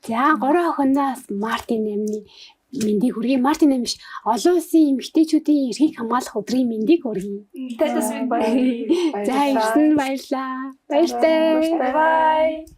За 3 охиноос Мартин 8-ны мэндийг хүргэе. Мартин 8 биш. Олон улсын эмэгтэйчүүдийн эрхийг хамгаалах өдрийн мэндийг хүргэе. Танаас минь баярлалаа. За ирсэн баярлаа. Баяртай. Bye.